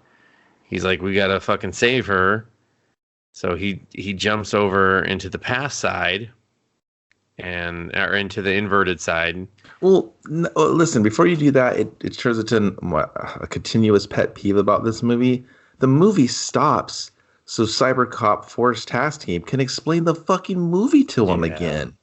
he's like, we gotta fucking save her. So he jumps over into the past side, or into the inverted side. Well, listen, before you do that, it turns into a continuous pet peeve about this movie. The movie stops so Cybercop Force Task Team can explain the fucking movie to him again.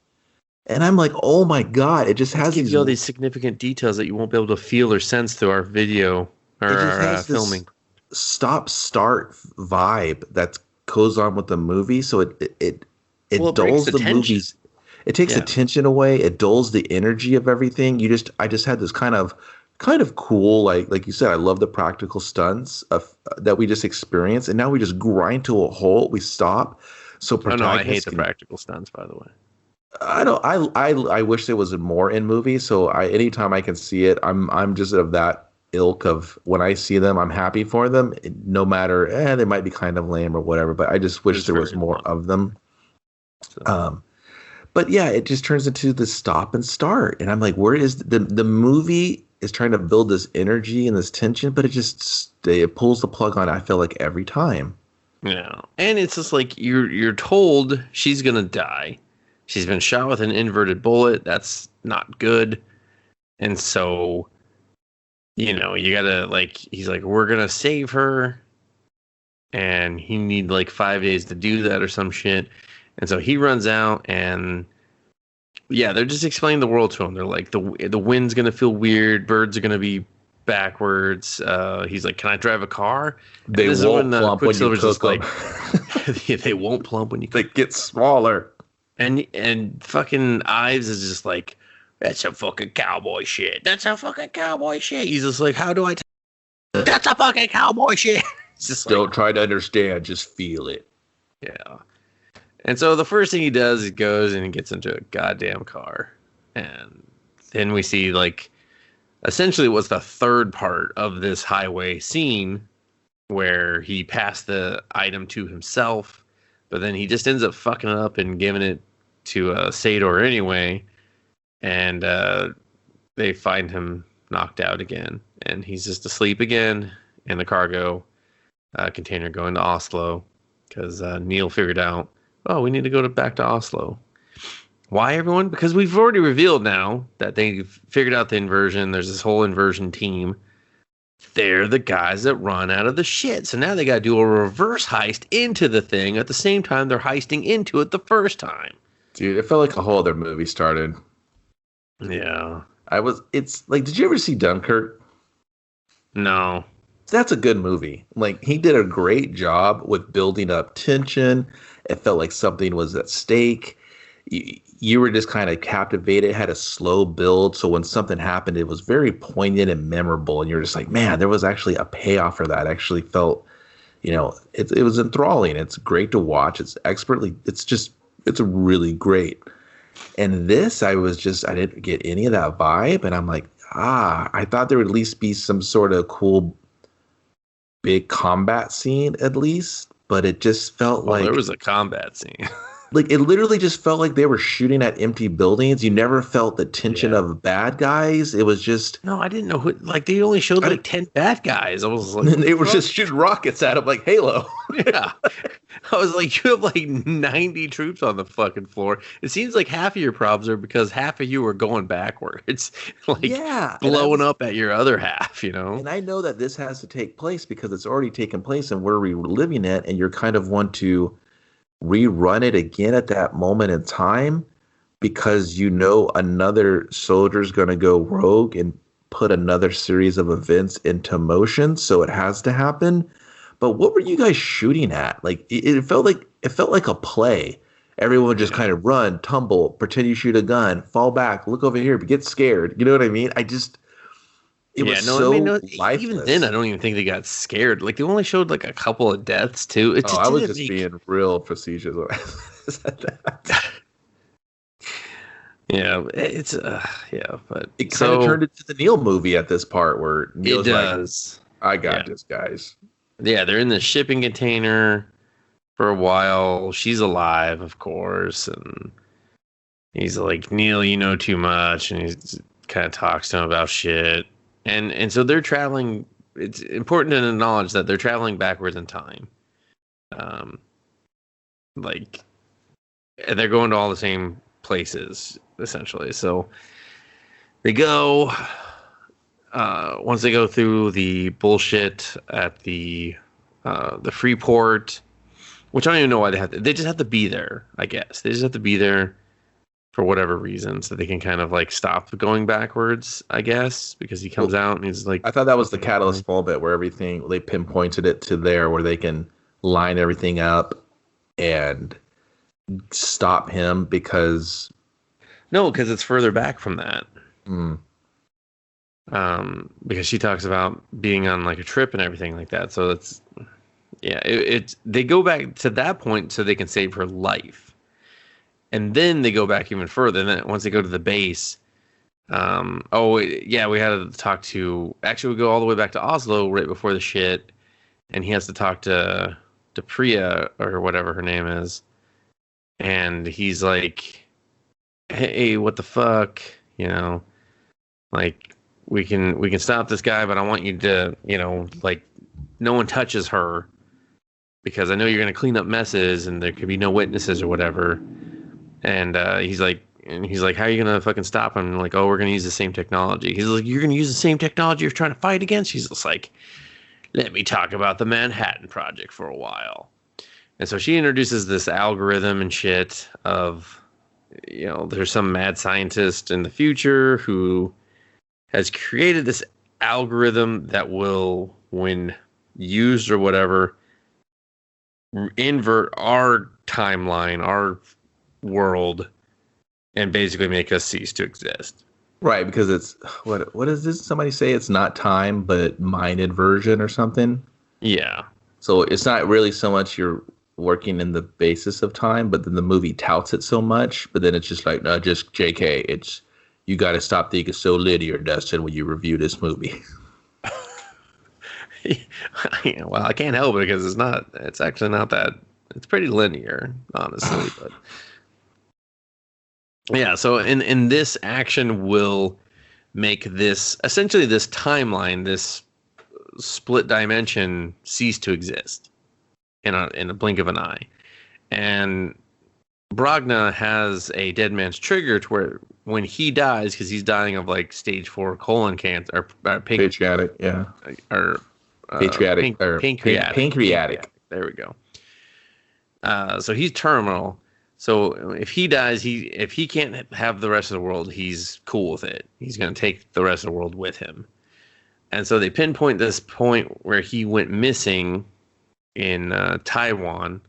And I'm like, oh my God, it just has all these significant details that you won't be able to feel or sense through our video or our filming. Stop-start vibe that goes on with the movie, so it dulls the movies. It takes the tension away. It dulls the energy of everything. I just had this kind of cool, like you said, I love the practical stunts that we just experienced, and now we just grind to a halt. We stop. So I hate the practical stunts, by the way. I don't. I wish there was more in movies. So anytime I can see it, I'm just of that ilk of when I see them, I'm happy for them. No matter, they might be kind of lame or whatever, but I just wish It's there was very more fun. of them. So, Um, but yeah, it just turns into the stop and start, and I'm like, where is the movie is trying to build this energy and this tension, but it pulls the plug on. I feel like every time. yeah, and it's just like you're told she's gonna die. She's been shot with an inverted bullet. That's not good. And so, you gotta like. He's like, we're gonna save her, and he need like 5 days to do that or some shit. And so he runs out, and yeah, they're just explaining the world to him. They're like, the wind's gonna feel weird. Birds are gonna be backwards. He's like, can I drive a car? And They this is won't when plump when you Quicksilver's just cook them. like, they won't plump when you They get smaller. and fucking Ives is just like, that's a fucking cowboy shit. That's a fucking cowboy shit. He's just like, how do I? That's a fucking cowboy shit. It's just like, Don't try to understand, just feel it. yeah. And so the first thing he does, he goes and he gets into a goddamn car, and then we see like essentially what's the third part of this highway scene where he passed the item to himself, but then he just ends up fucking it up and giving it to Sador anyway, and they find him knocked out again, and he's just asleep again in the cargo container going to Oslo because Neil figured out, oh, we need to go back to Oslo. Why, everyone? Because we've already revealed now that they've figured out the inversion. There's this whole inversion team. They're the guys that run out of the shit. So now they got to do a reverse heist into the thing at the same time they're heisting into it the first time. Dude, it felt like a whole other movie started. Yeah. It's like, did you ever see Dunkirk? No. That's a good movie. Like, he did a great job with building up tension. It felt like something was at stake. You were just kind of captivated. It had a slow build. So when something happened, it was very poignant and memorable. And you're just like, man, there was actually a payoff for that. I actually felt, it was enthralling. It's great to watch. It's really great. And this, I didn't get any of that vibe. And I'm like, I thought there would at least be some sort of cool big combat scene at least, but it just felt like there was a combat scene. like it literally just felt like they were shooting at empty buildings. You never felt the tension of bad guys. It was just No, I didn't know who. Like, they only showed like 10 bad guys. I was like, they were just shooting rockets at him like Halo. yeah. I was like, you have like 90 troops on the fucking floor. It seems like half of your problems are because half of you are going backwards, like blowing up at your other half, And I know that this has to take place because it's already taken place and we're reliving it, and you're kind of want to rerun it again at that moment in time because another soldier's going to go rogue and put another series of events into motion, so it has to happen. But what were you guys shooting at? Like it felt like a play. Everyone would just kind of run, tumble, pretend you shoot a gun, fall back, look over here, get scared. You know what I mean? Lifeless. Even then, I don't even think they got scared. Like, they only showed like a couple of deaths too. It just I was just being real facetious when I said that. Yeah, it's but it kind of turned into the Neil movie at this part where Neil's does. Like, I got this, guys. Yeah, they're in the shipping container for a while. She's alive, of course, and he's like, Neil, you know too much, and he kind of talks to him about shit. And so they're traveling. It's important to acknowledge that they're traveling backwards in time. And they're going to all the same places, essentially. So they go, once they go through the bullshit at the Freeport, which I don't even know why they just have to be there, I guess. They just have to be there for whatever reason, so they can kind of like stop going backwards, I guess, because he comes out and he's like, I thought that was the catalyst moment where they pinpointed it to there where they can line everything up and stop him because it's further back from that. Because she talks about being on like a trip and everything like that. So they go back to that point so they can save her life. And then they go back even further. And then once they go to the base, we had to talk to. Actually, we go all the way back to Oslo right before the shit, and he has to talk to Priya or whatever her name is, and he's like, "Hey, what the fuck? You know, like we can stop this guy, but I want you to, like, no one touches her because I know you're gonna clean up messes, and there could be no witnesses or whatever." And he's like, how are you gonna fucking stop him? And like, oh, we're gonna use the same technology. He's like, you're gonna use the same technology you're trying to fight against? She's just like, let me talk about the Manhattan Project for a while. And so she introduces this algorithm and shit of, there's some mad scientist in the future who has created this algorithm that will, when used or whatever, invert our timeline, our world, and basically make us cease to exist. Right, because it's what is this? Somebody say it's not time, but mind inversion or something. Yeah. So it's not really so much you're working in the basis of time, but then the movie touts it so much. But then it's just like, no, just JK. It's you got to stop thinking so linear, Dustin, when you review this movie. Well, I can't help it because it's not. It's actually not that. It's pretty linear, honestly, but. Yeah, so in this, action will make this essentially this timeline, this split dimension, cease to exist in a blink of an eye. And Bragna has a dead man's trigger to where when he dies, because he's dying of like stage 4 colon cancer or pancreatic, yeah, or pancreatic. There we go. So he's terminal. So if he dies, if he can't have the rest of the world, he's cool with it. He's going to take the rest of the world with him. And so they pinpoint this point where he went missing in Taiwan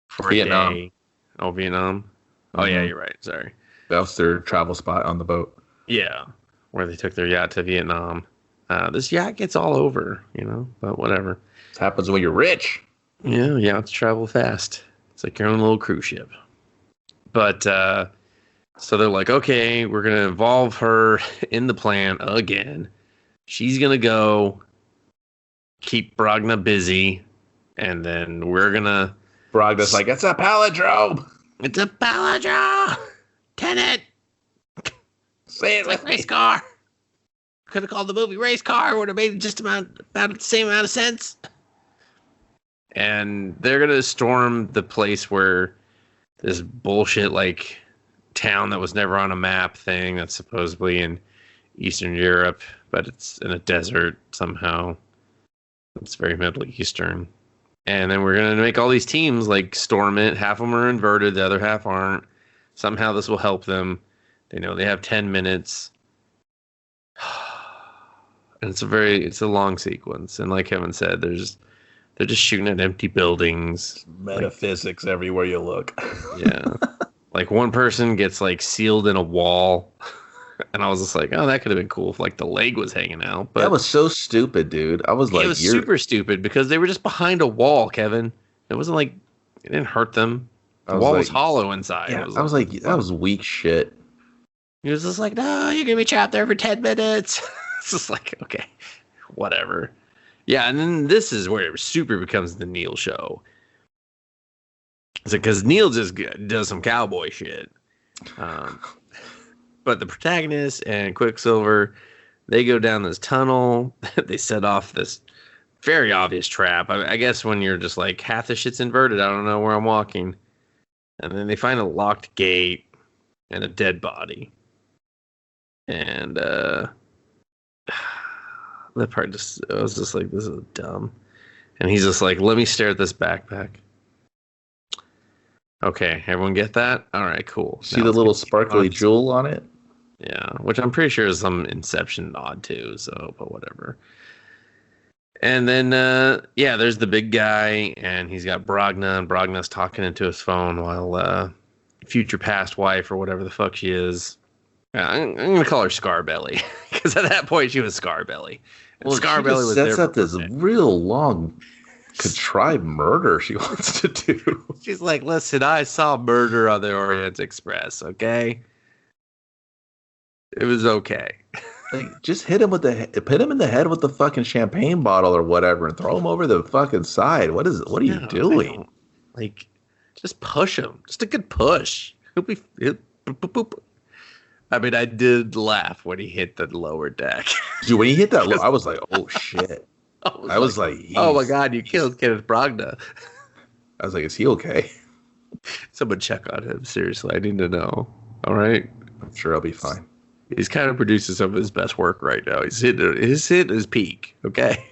for Vietnam. a day. Oh, Vietnam? Oh, yeah, you're right. Sorry. That was their travel spot on the boat. Yeah, where they took their yacht to Vietnam. This yacht gets all over, but whatever. This happens when you're rich. Yeah, yachts travel fast. It's like your own little cruise ship. But so they're like, okay, we're going to involve her in the plan again. She's going to go keep Bragna busy. And then we're going to... Bragna's like, it's a palindrome. It's a palindrome. Tenet. Say it like race car. Could have called the movie Race Car. Would have made just about the same amount of sense. And they're going to storm the place where this bullshit, like, town that was never on a map thing that's supposedly in Eastern Europe, but it's in a desert somehow. It's very Middle Eastern. And then we're going to make all these teams, like, storm it. Half of them are inverted, the other half aren't. Somehow this will help them. They know they have 10 minutes. And it's a long sequence. And like Kevin said, they're just shooting at empty buildings. Metaphysics everywhere you look. Yeah. Like one person gets like sealed in a wall. And I was just like, oh, that could have been cool if like the leg was hanging out. But that was so stupid, dude. I was like, it was super stupid because they were just behind a wall, Kevin. It wasn't like it didn't hurt them. The wall was hollow inside. Yeah, I was like, that was weak shit. He was just like, no, you're gonna be trapped there for 10 minutes. It's just like, okay, whatever. Yeah, and then this is where it super becomes the Neil show. It's because Neil just does some cowboy shit. But the protagonist and Quicksilver, they go down this tunnel. They set off this very obvious trap. I guess when you're just like, half the shit's inverted, I don't know where I'm walking. And then they find a locked gate and a dead body. And that part I was just like, this is dumb. And he's just like, let me stare at this backpack. Okay, everyone get that? All right, cool. See the little sparkly jewel on it? Yeah, which I'm pretty sure is some Inception nod too, so, but whatever. And then, there's the big guy, and he's got Bragna, and Bragna's talking into his phone while future past wife, or whatever the fuck she is. I'm going to call her Scarbelly, because at that point she was Scarbelly. And well, Scarbelly was sets up this real long contrived murder she wants to do. She's like, listen, I saw Murder on the Orient Express, okay? It was okay. Like, just hit him in the head with the fucking champagne bottle or whatever, and throw him over the fucking side. What are you doing? Like, just push him. Just a good push. Boop, boop, boop. I mean, I did laugh when he hit the lower deck. Dude, when he hit that, I was like, oh shit. I was like, oh my god, you killed Kenneth Branagh. I was like, is he okay? Someone check on him. Seriously, I need to know. All right, I'm sure I'll be fine. He's kind of producing some of his best work right now. He's hitting his peak. Okay,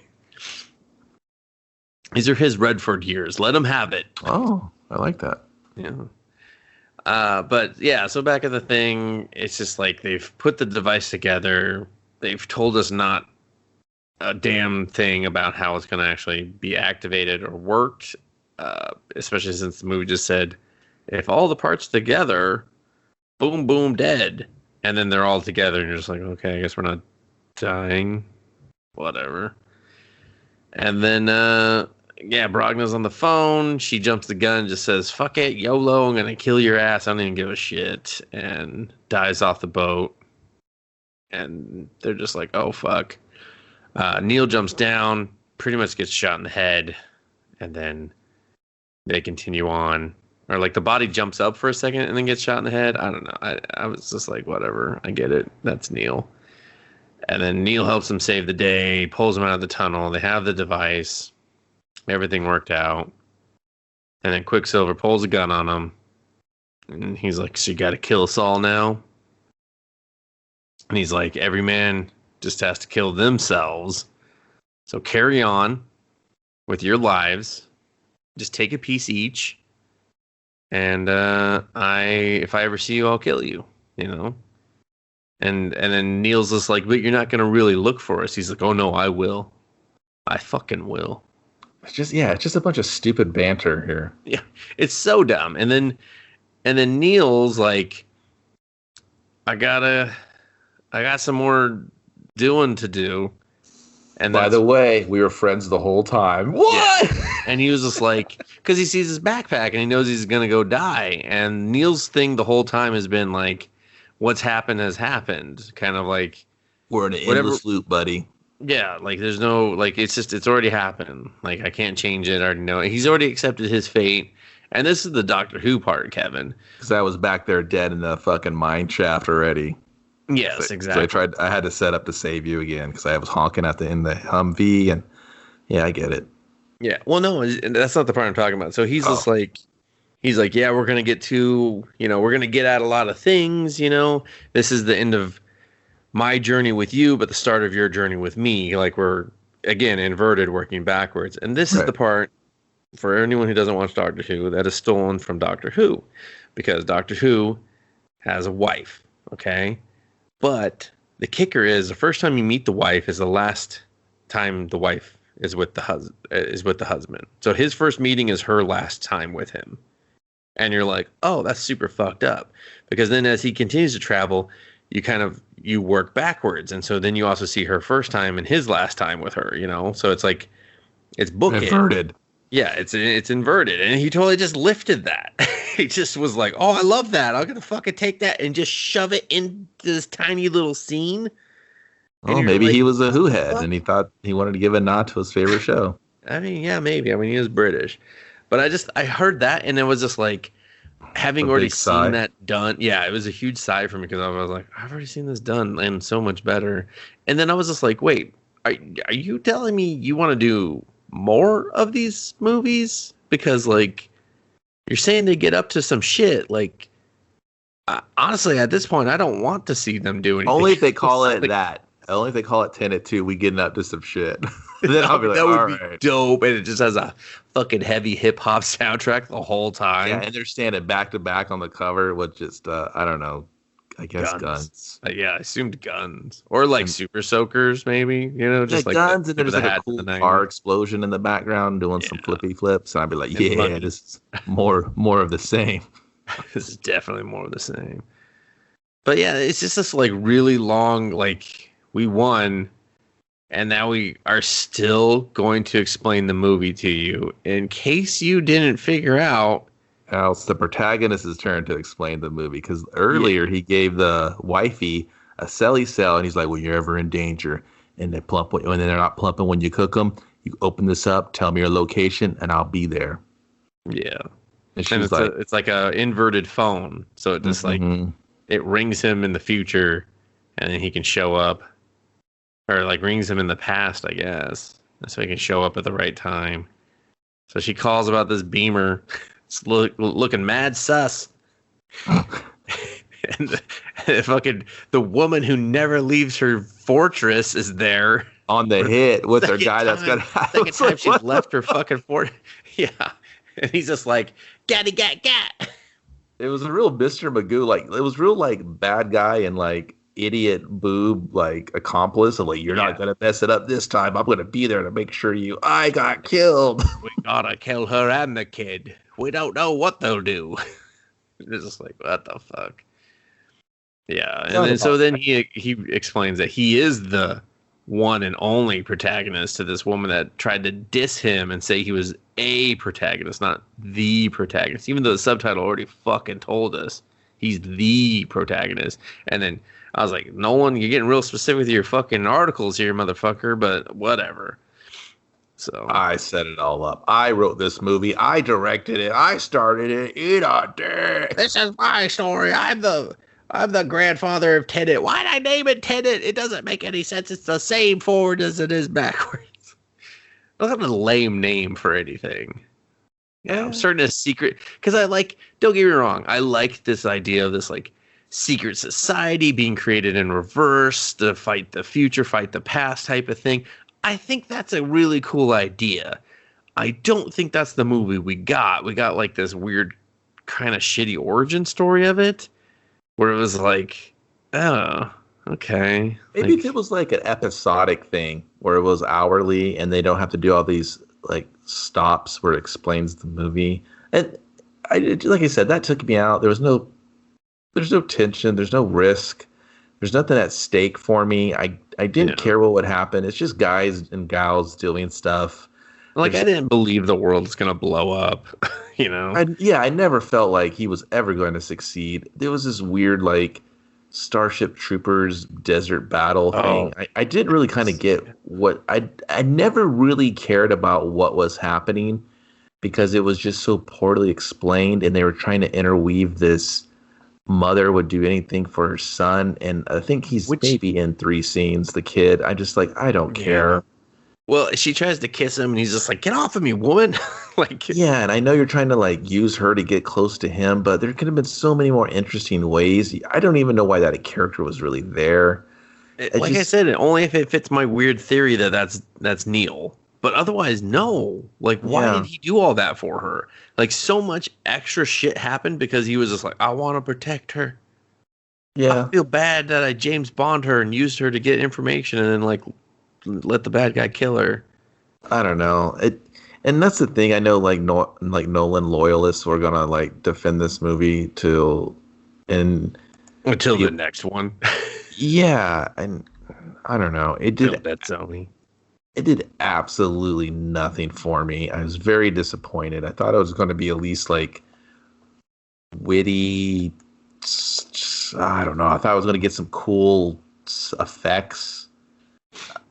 these are his Redford years. Let him have it. Oh, I like that. Yeah. But yeah, so back at the thing, it's just like they've put the device together. They've told us not a damn thing about how it's going to actually be activated or worked. Especially since the movie just said, if all the parts together, boom, boom, dead. And then they're all together, and you're just like, okay, I guess we're not dying. Whatever. And then, Bragnah's on the phone. She jumps the gun and just says, fuck it, YOLO, I'm going to kill your ass. I don't even give a shit. And dives off the boat. And they're just like, oh, fuck. Neil jumps down, pretty much gets shot in the head. And then they continue on. Or like the body jumps up for a second and then gets shot in the head. I don't know. I was just like, whatever. I get it. That's Neil. And then Neil helps him save the day, pulls him out of the tunnel. They have the device. Everything worked out. And then Quicksilver pulls a gun on him. And he's like, so you got to kill us all now? And he's like, every man just has to kill themselves. So carry on with your lives. Just take a piece each. And if I ever see you, I'll kill you, you know? And then Neil's just like, but you're not going to really look for us. He's like, oh, no, I will. I fucking will. It's just a bunch of stupid banter here. Yeah, it's so dumb. And then Neil's like, I got some more doing to do. And by the way, we were friends the whole time. What? Yeah. And he was just like, because he sees his backpack and he knows he's going to go die. And Neil's thing the whole time has been like, what's happened has happened. Kind of like, we're in an endless loop, buddy. Yeah, like there's no, like, it's already happened. Like, I can't change it. I already know. He's already accepted his fate. And this is the Doctor Who part, Kevin. Because I was back there dead in the fucking mine shaft already. Yes, exactly. So I had to set up to save you again because I was honking in the Humvee, and yeah, I get it. Yeah, well, no, that's not the part I'm talking about. So he's just like, yeah, we're gonna get we're gonna get at a lot of things. This is the end of my journey with you, but the start of your journey with me. Like we're again inverted, working backwards, and this is the part for anyone who doesn't watch Doctor Who that is stolen from Doctor Who, because Doctor Who has a wife. Okay. But the kicker is the first time you meet the wife is the last time the wife is with the husband. So his first meeting is her last time with him. And you're like, oh, that's super fucked up. Because then as he continues to travel, you work backwards. And so then you also see her first time and his last time with her, So it's like, it's bookend. Inverted. Yeah, it's inverted. And he totally just lifted that. He just was like, oh, I love that. I'm going to fucking take that and just shove it into this tiny little scene. Oh, maybe he was a Who head and he thought he wanted to give a nod to his favorite show. I mean, yeah, maybe. I mean, he is British. But I heard that and it was just like, having already seen that done. Yeah, it was a huge sigh for me because I was like, I've already seen this done and so much better. And then I was just like, wait, are you telling me you want to do more of these movies? Because like, you're saying they get up to some shit. Like, honestly, at this point, I don't want to see them do anything. Only if they call it that. Only if they call it Tenet 2, we getting up to some shit. Then I'll be like, that would be dope. And it just has a fucking heavy hip hop soundtrack the whole time. Yeah, and they're standing back to back on the cover with just, I don't know, I guess guns. Yeah, I assumed guns. Or like super soakers, maybe, just like guns. And there's like a cool car explosion in the background doing some flippy flips. And I'd be like, yeah, this is more of the same. This is definitely more of the same. But yeah, it's just this like really long, like we won. And now we are still going to explain the movie to you in case you didn't figure out. Now it's the protagonist's turn to explain the movie, because earlier he gave the wifey a celly cell, and he's like, "When you're ever in danger, and they plump, when they're not plumping when you cook them, you open this up, tell me your location, and I'll be there." Yeah, and she's it's like a inverted phone, so it just like it rings him in the future, and then he can show up, or like rings him in the past, I guess, so he can show up at the right time. So she calls about this Beamer. It's looking mad sus. And the woman who never leaves her fortress is there on the hit with her guy that's got second time she's left her fucking fort. Yeah, and he's just like gat. It was a real Mr. Magoo, like it was real like bad guy and like idiot boob like accomplice, and like you're not gonna mess it up this time. I'm gonna be there to make sure I got killed. We gotta kill her and the kid. We don't know what they'll do. It's just like, what the fuck? Yeah, and then so then he explains that he is the one and only protagonist to this woman that tried to diss him and say he was a protagonist, not the protagonist, even though the subtitle already fucking told us he's the protagonist. And then I was like, Nolan, you're getting real specific with your fucking articles here, motherfucker, but whatever. So I set it all up. I wrote this movie. I directed it. I started it. Eat a dick. This is my story. I'm the grandfather of Tenet. Why'd I name it Tenet? It doesn't make any sense. It's the same forward as it is backwards. I don't have a lame name for anything. Yeah, I'm starting a secret because don't get me wrong, I like this idea of this like secret society being created in reverse to fight the future, fight the past type of thing. I think that's a really cool idea. I don't think that's the movie we got. We got like this weird kind of shitty origin story of it where it was like, oh, okay. Maybe if it was like an episodic thing where it was hourly and they don't have to do all these like stops where it explains the movie. And like I said, that took me out. There's no tension. There's no risk. There's nothing at stake for me. I didn't care what would happen. It's just guys and gals doing stuff. Like, I didn't believe the world was going to blow up, you know? I never felt like he was ever going to succeed. There was this weird, like, Starship Troopers desert battle thing. I didn't really kind of get what... I never really cared about what was happening because it was just so poorly explained, and they were trying to interweave this mother would do anything for her son, and I think he's maybe in 3 scenes, the kid. I just like, I don't care. Well, she tries to kiss him and he's just like, get off of me, woman. Like, yeah, and I know you're trying to like use her to get close to him, but there could have been so many more interesting ways. I don't even know why that character was really there. I said, only if it fits my weird theory that's Neil. But otherwise, no. Like, why did he do all that for her? Like, so much extra shit happened because he was just like, I want to protect her. Yeah. I feel bad that I James Bond her and used her to get information and then, like, let the bad guy kill her. I don't know. And that's the thing. I know, like, Nolan loyalists were going to, like, defend this movie until the next one. Yeah. And I don't know. It did. That's Sony. It did absolutely nothing for me. I was very disappointed. I thought it was going to be at least like witty. I don't know. I thought I was going to get some cool effects.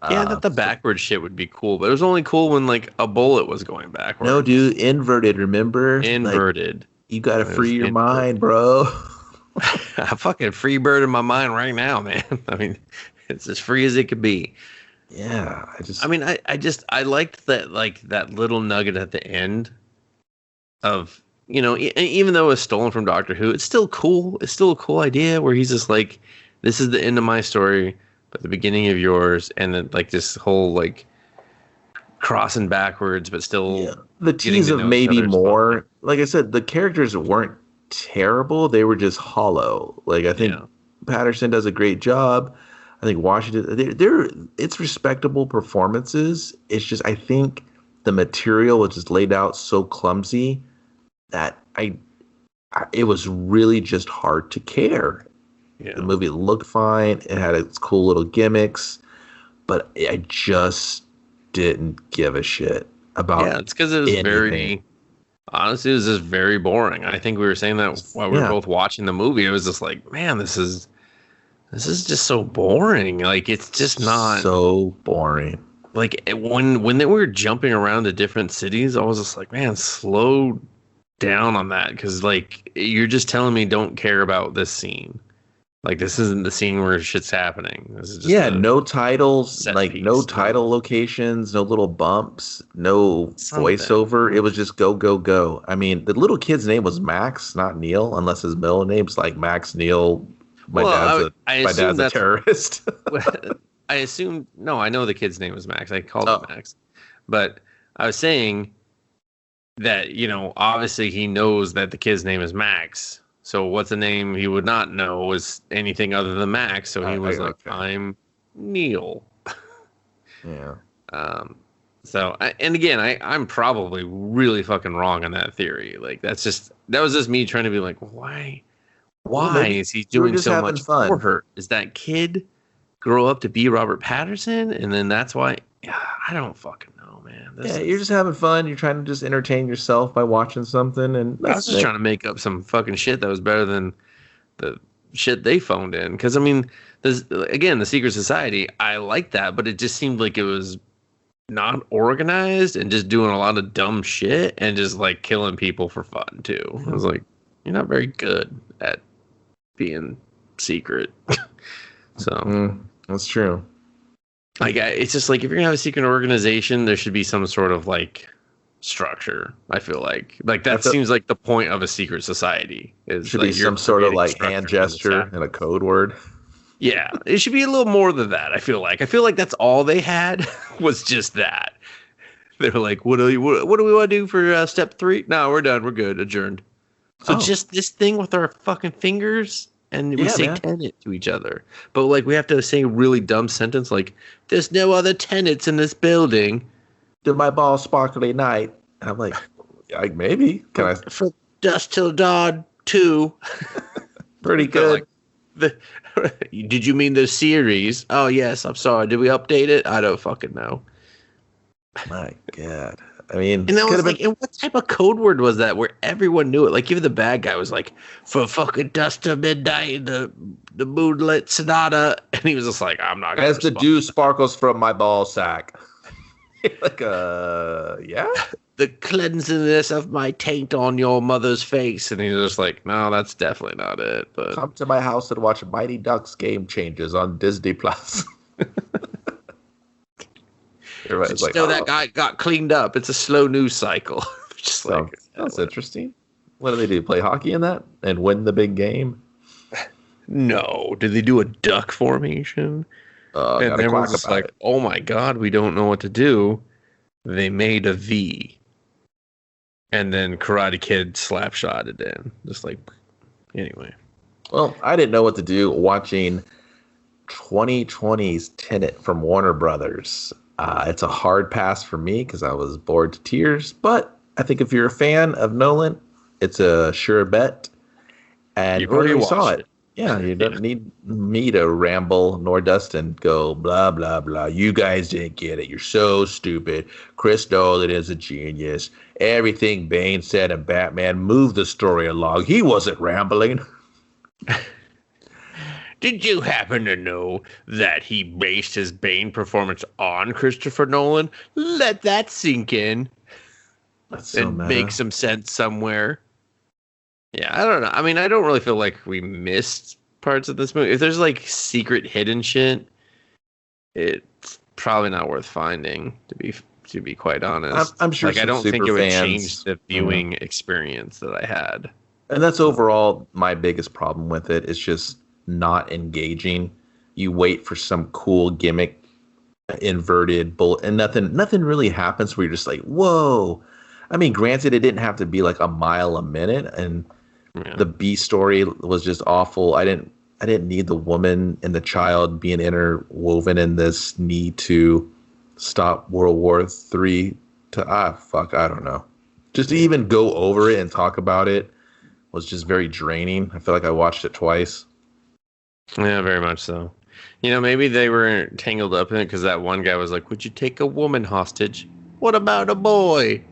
Yeah, that the backward shit would be cool, but it was only cool when like a bullet was going backwards. No, dude, inverted. Remember? Inverted. Like, you got to free your mind, bro. I fucking free bird in my mind right now, man. I mean, it's as free as it could be. Yeah, I liked that, like, that little nugget at the end of, you know, even though it was stolen from Doctor Who, it's still cool. It's still a cool idea where he's just like, this is the end of my story, but the beginning of yours, and then like this whole like crossing backwards, but still the tease of maybe more. Like I said, the characters weren't terrible; they were just hollow. Like I think Patterson does a great job. I think Washington, it's respectable performances. It's just, I think the material was just laid out so clumsy that it was really just hard to care. Yeah. The movie looked fine. It had its cool little gimmicks, but I just didn't give a shit about it's because it was anything. honestly, it was just very boring. I think we were saying that while we were both watching the movie. It was just like, man, this is just so boring. Like, it's just not so boring. Like, when they were jumping around to different cities, I was just like, man, slow down on that, because like you're just telling me don't care about this scene. Like, this isn't the scene where shit's happening. This is just no titles, like piece. no title locations, no little bumps, no voiceover. It was just go, go, go. I mean, the little kid's name was Max, not Neil, unless his middle name's like Max Neil. My dad's a terrorist. I assumed, no, I know the kid's name was Max. I called him Max. But I was saying that, obviously he knows that the kid's name is Max. So what's a name he would not know was anything other than Max. So he was like, I'm Neil. Yeah. So, and again, I'm probably really fucking wrong on that theory. Like, that was just me trying to be like, why is he doing so much fun for her? Is that kid grow up to be Robert Pattinson? And then that's why, I don't fucking know, man. You're just having fun. You're trying to just entertain yourself by watching something. And I was just trying to make up some fucking shit that was better than the shit they phoned in. Because, I mean, the Secret Society, I like that, but it just seemed like it was not organized and just doing a lot of dumb shit and just like killing people for fun too. I was like, you're not very good at being secret. So that's true. Like, it's just like, if you're gonna have a secret organization, there should be some sort of like structure. I feel like that seems like the point of a secret society is should like be some sort of like hand gesture and a code word. Yeah, it should be a little more than that. I feel like that's all they had was just that. They were like, what do we want to do for step 3? No, we're done. We're good. Adjourned. So just this thing with our fucking fingers, and we say Tenet to each other. But like, we have to say a really dumb sentence like, there's no other tenants in this building. Did my ball sparkly night? And I'm like maybe. Can I? For Dusk Till Dawn 2. Pretty good. Did you mean the series? Oh, yes. I'm sorry. Did we update it? I don't fucking know. My God. I mean, and I was like, and what type of code word was that where everyone knew it? Like, even the bad guy was like, for fucking dusk to midnight, the moonlit sonata. And he was just like, I'm not going to. As the dew sparkles from my ball sack. Like, yeah. The cleansiness of my taint on your mother's face. And he's just like, no, that's definitely not it. But come to my house and watch Mighty Ducks Game Changers on Disney Plus. Everybody's like, that guy got cleaned up. It's a slow news cycle. Just like, that's interesting. What do they do? Play hockey in that and win the big game? No. Did they do a duck formation? And everyone's just like, oh my God, we don't know what to do. They made a V. And then Karate Kid slapshot it in. Just like, anyway. Well, I didn't know what to do watching 2020's Tenet from Warner Brothers. It's a hard pass for me because I was bored to tears. But I think if you're a fan of Nolan, it's a sure bet. And you've already saw it. Yeah, you don't need me to ramble nor Dustin go blah, blah, blah. You guys didn't get it. You're so stupid. Chris Nolan is a genius. Everything Bane said in Batman moved the story along. He wasn't rambling. Did you happen to know that he based his Bane performance on Christopher Nolan? Let that sink in. That's so and make some sense somewhere. Yeah, I don't know. I mean, I don't really feel like we missed parts of this movie. If there's like secret hidden shit, it's probably not worth finding. To be quite honest, I'm sure. Like, I don't think it would change the viewing experience that I had. And that's overall my biggest problem with it. It's just not engaging. You wait for some cool gimmick, inverted bullet, and nothing really happens. Where you're just like, whoa. I mean, granted, it didn't have to be like a mile a minute, and the B story was just awful. I didn't need the woman and the child being interwoven in this need to stop World War III. I don't know. Just to even go over it and talk about it was just very draining. I feel like I watched it twice. Yeah, very much so. Maybe they were tangled up in it because that one guy was like, "Would you take a woman hostage? What about a boy?"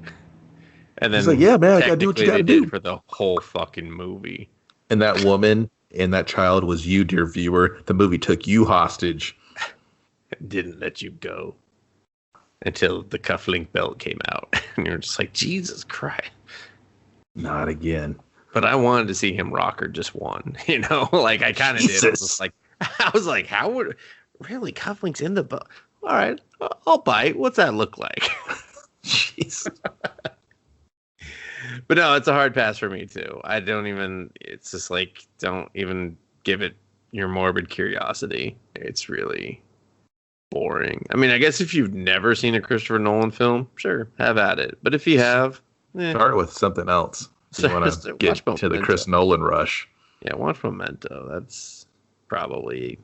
And He's then like, yeah, man, I gotta do what you technically they gotta did do. for the whole fucking movie. And that woman and that child was you, dear viewer. The movie took you hostage. Didn't let you go until the cufflink belt came out. And you're just like, Jesus Christ. Not again. But I wanted to see him rock her just one, like I kind of did. I was like, how would really cufflinks in the boat? All right, I'll bite. What's that look like? Jeez. But no, it's a hard pass for me too. It's just like, don't even give it your morbid curiosity. It's really boring. I mean, I guess if you've never seen a Christopher Nolan film, sure, have at it. But if you have, start with something else. You want to get to the Chris Nolan rush. Yeah, watch Memento. That's probably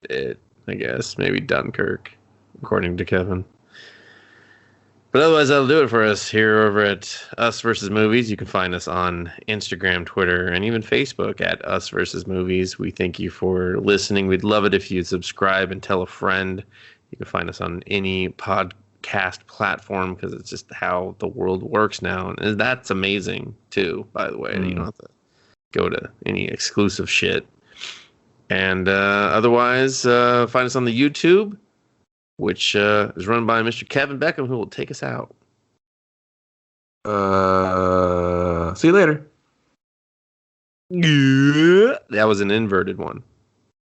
it, I guess. Maybe Dunkirk, according to Kevin. But otherwise, that'll do it for us here over at Us Versus Movies. You can find us on Instagram, Twitter, and even Facebook at Us Versus Movies. We thank you for listening. We'd love it if you'd subscribe and tell a friend. You can find us on any podcast platform because it's just how the world works now. And that's amazing, too, by the way. You don't have to go to any exclusive shit. And otherwise, find us on the YouTube, which is run by Mr. Kevin Beckham, who will take us out. See you later. Yeah. That was an inverted one.